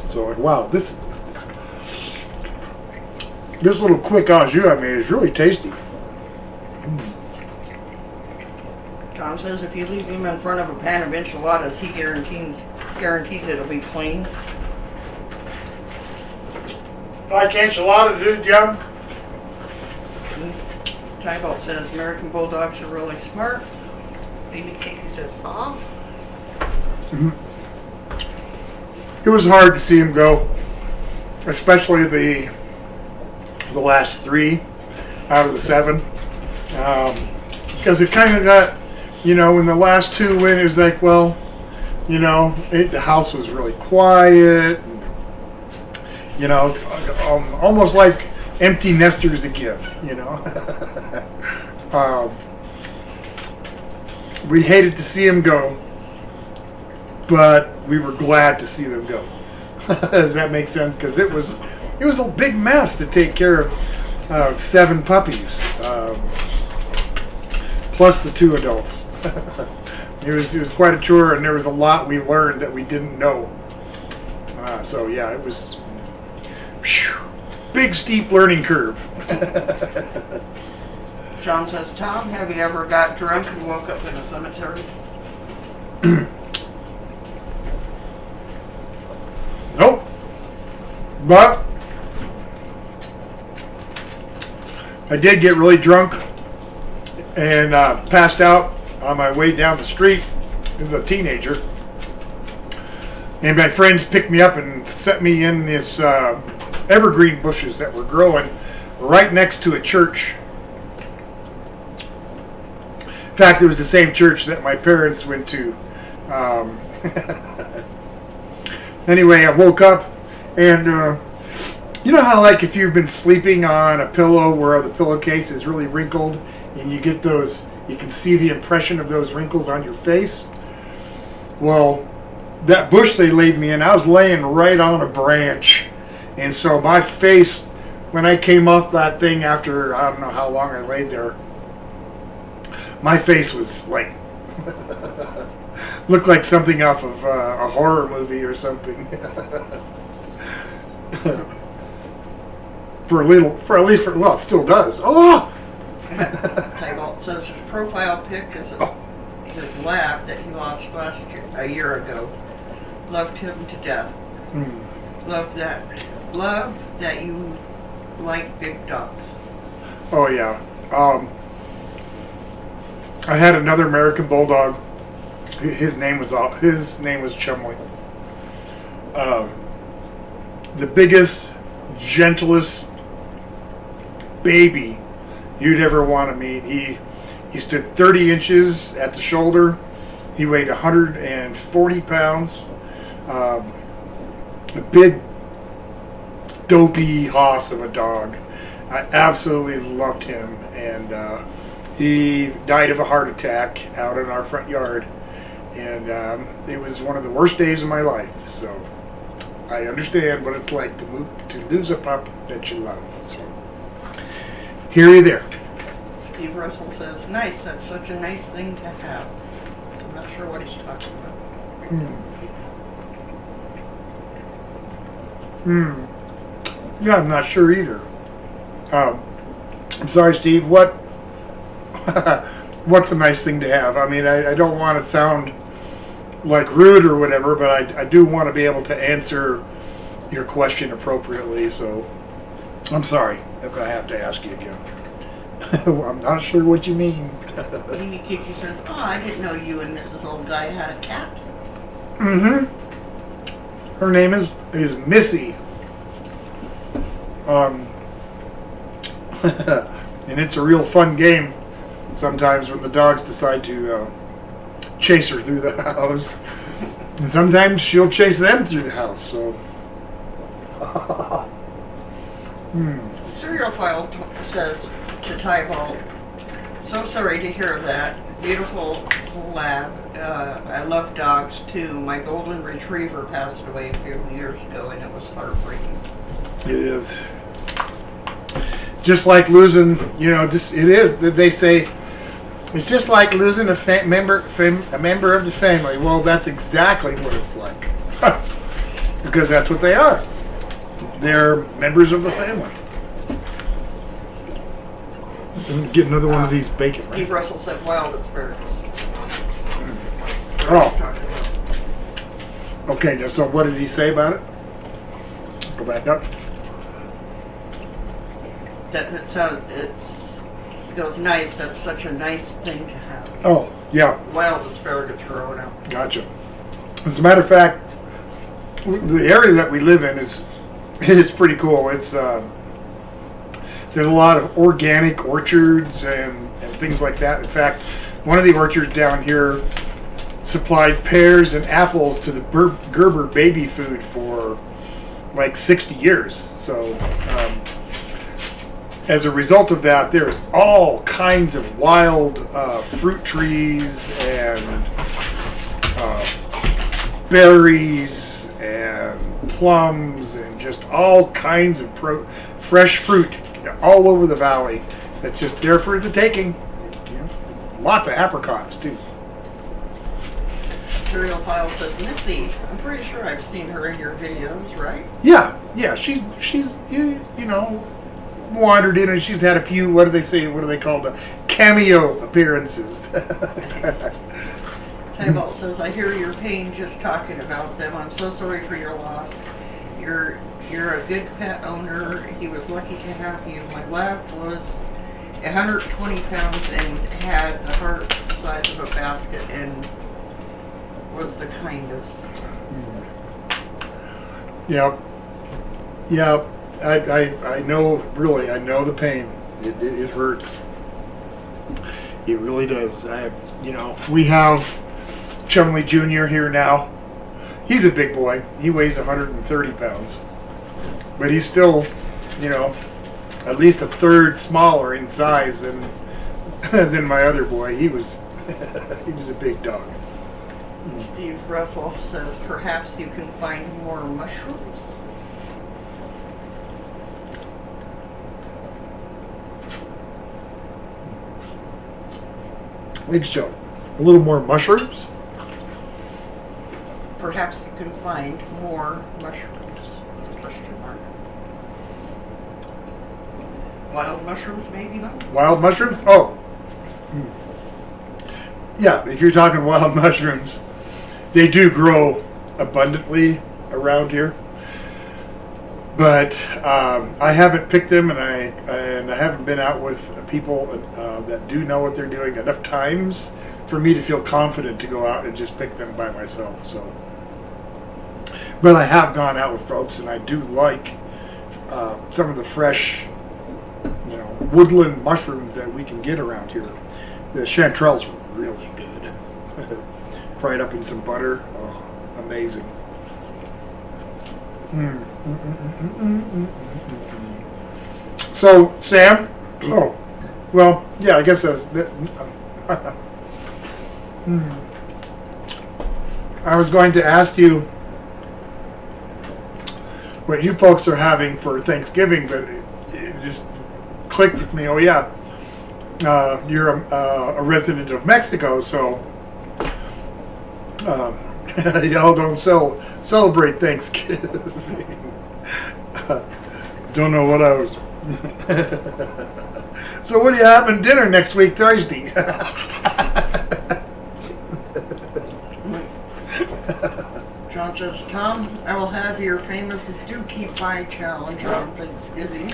So wow, this little quick au jus I made is really tasty. John says if you leave him in front of a pan of enchiladas, he guarantees it'll be clean. Like enchiladas, dude, John? Typhoon says American Bulldogs are really smart. Baby Kiki says, "Oh." Mm-hmm. It was hard to see him go, especially the last 3 out of the 7, because it kind of got, when the last 2 went, it was like, well, the house was really quiet, and, it was almost like empty nesters again, We hated to see him go, but we were glad to see them go. Does that make sense? Because it was a big mess to take care of 7 puppies, plus the 2 adults. It was quite a chore, and there was a lot we learned that we didn't know. So yeah, it was big steep learning curve. John says, "Tom, have you ever got drunk and woke up in a cemetery?" Nope. But I did get really drunk and passed out on my way down the street as a teenager. And my friends picked me up and set me in this evergreen bushes that were growing right next to a church. In fact, it was the same church that my parents went to. Anyway, I woke up, and you know how, like, if you've been sleeping on a pillow where the pillowcase is really wrinkled, and you get those, you can see the impression of those wrinkles on your face? Well, that bush they laid me in, I was laying right on a branch. And so my face, when I came off that thing after, I don't know how long I laid there, my face was like, looked like something off of a horror movie or something. Well, it still does. Oh! Typhoon says his profile pic is his lab that he lost a year ago. Loved him to death. Love that you like big dogs. Oh yeah. I had another American Bulldog. His name was Chumley. The biggest, gentlest baby you'd ever want to meet. He stood 30 inches at the shoulder. He weighed 140 pounds. A big, dopey hoss of a dog. I absolutely loved him, and he died of a heart attack out in our front yard, and it was one of the worst days of my life. So I understand what it's like to lose a pup that you love. So here you there. Steve Russell says, "Nice. That's such a nice thing to have." So I'm not sure what he's talking about. Hmm. Yeah, I'm not sure either. I'm sorry, Steve. What's a nice thing to have? I mean, I don't want to sound like rude or whatever, but I do want to be able to answer your question appropriately. So I'm sorry if I have to ask you again. I'm not sure what you mean. Amy Kiki says, "Oh, I didn't know you and Mrs. Old Guy had a cat." Mm-hmm. Her name is Missy. And it's a real fun game sometimes when the dogs decide to chase her through the house. And sometimes she'll chase them through the house, so. Serial File says to Tybalt, "So sorry to hear of that. Beautiful lab. I love dogs too. My golden retriever passed away a few years ago and it was heartbreaking." It is. Just like losing, it is. They say it's just like losing a member of the family. Well, that's exactly what it's like. Because that's what they are. They're members of the family. I'm gonna get another one of these bacon. Steve Russell said wild asparagus. Oh. Okay, so what did he say about it? Go back up. That it goes nice. That's such a nice thing to have. Oh, yeah. Wild asparagus growing up. Gotcha. As a matter of fact, the area that we live in it's pretty cool. It's there's a lot of organic orchards and things like that. In fact, one of the orchards down here supplied pears and apples to the Gerber baby food for like 60 years. So as a result of that, there's all kinds of wild fruit trees and berries and plums and just all kinds of fresh fruit all over the valley. It's just there for the taking. Lots of apricots too. Serial File says, "Missy, I'm pretty sure I've seen her in your videos, right?" Yeah. She's wandered in and she's had a few. What do they call cameo appearances? Tybalt says, "I hear your pain just talking about them. I'm so sorry for your loss. You're a good pet owner. He was lucky to have you. My lab was 120 pounds and had a heart the size of a basket and was the kindest." Yep. I know, really, I know the pain. It hurts. It really does. We have Chumley Jr. here now. He's a big boy. He weighs 130 pounds. But he's still, at least a third smaller in size than my other boy. He was a big dog. Steve Russell says, "Perhaps you can find more mushrooms." Big show. A little more mushrooms? Perhaps you can find more mushrooms. Question mark. Wild mushrooms, maybe not. Wild mushrooms? Oh. Yeah, if you're talking wild mushrooms, they do grow abundantly around here. But I haven't picked them, and I haven't been out with people that do know what they're doing enough times for me to feel confident to go out and just pick them by myself. So, but I have gone out with folks, and I do like some of the fresh, woodland mushrooms that we can get around here. The chanterelles were really good. Fried up in some butter, oh, amazing. So, Sam? Oh, well, yeah, I guess that's... I was going to ask you what you folks are having for Thanksgiving, but it just clicked with me. Oh, yeah, you're a resident of Mexico, so y'all don't celebrate Thanksgiving. Don't know what I was. So what are you having dinner next week, Thursday? John says, Tom, I will have your famous Dookie Pie challenge on Thanksgiving.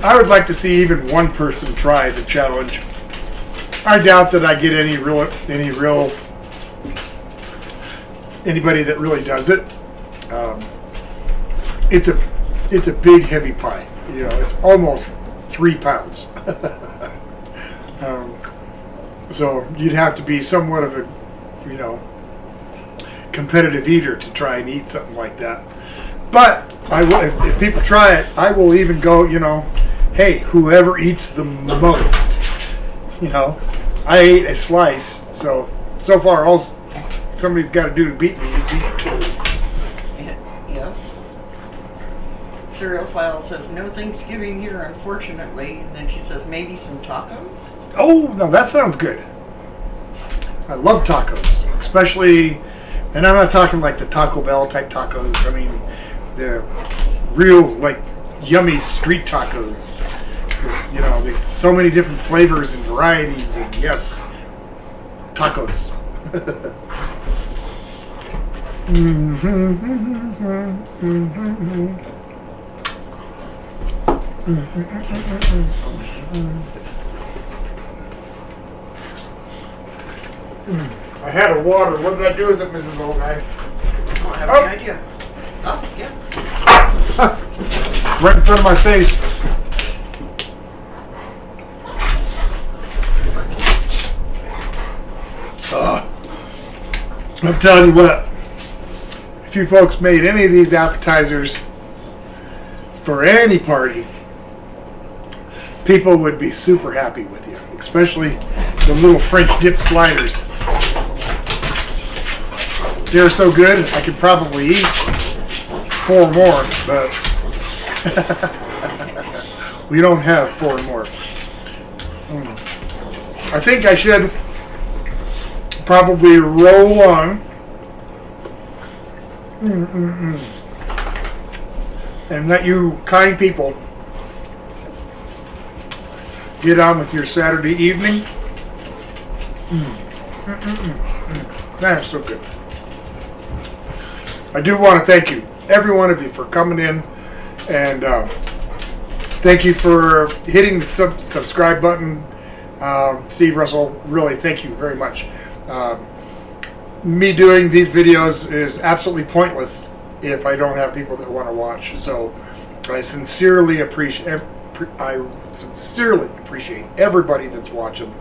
I would like to see even one person try the challenge. I doubt that I get anybody that really does it. It's a big, heavy pie. You know, it's almost 3 pounds. So you'd have to be somewhat of a, competitive eater to try and eat something like that. But I will, if people try it, I will even go, hey, whoever eats the most, I ate a slice, so far all somebody's got to do to beat me is eat 2. Yeah. Serial File says, no Thanksgiving here, unfortunately. And then she says, maybe some tacos? Oh, no, that sounds good. I love tacos, especially, and I'm not talking like the Taco Bell type tacos. I mean, the real, yummy street tacos. There's so many different flavors and varieties, and yes, tacos. I had a water. What did I do with it, Mrs. Old Guy? I have no idea. Oh, yeah. Right in front of my face. I'm telling you what, if you folks made any of these appetizers for any party, people would be super happy with you, especially the little French dip sliders. They're so good, I could probably eat 4 more, but we don't have 4 more. I think I should probably roll on and let you kind people get on with your Saturday evening. That's so good. I do want to thank you, every one of you, for coming in, and thank you for hitting the subscribe button. Steve Russell, really thank you very much. Me doing these videos is absolutely pointless if I don't have people that want to watch. So I sincerely appreciate everybody that's watching.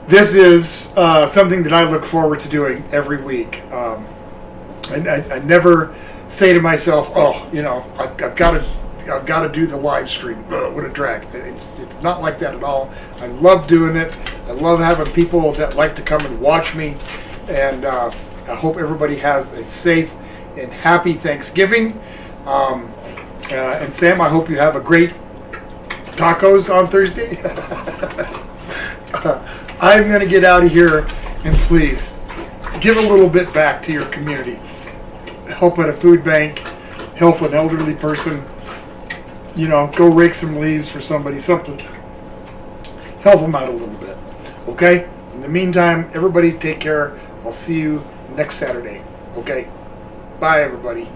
This is something that I look forward to doing every week. I never say to myself, I've got to do the live stream. What a drag. It's not like that at all. I love doing it. I love having people that like to come and watch me. And I hope everybody has a safe and happy Thanksgiving. And Sam, I hope you have a great tacos on Thursday. I'm going to get out of here, and please give a little bit back to your community. Help at a food bank, help an elderly person, go rake some leaves for somebody, something. Help them out a little bit, okay? In the meantime, everybody take care. I'll see you next Saturday, okay? Bye, everybody.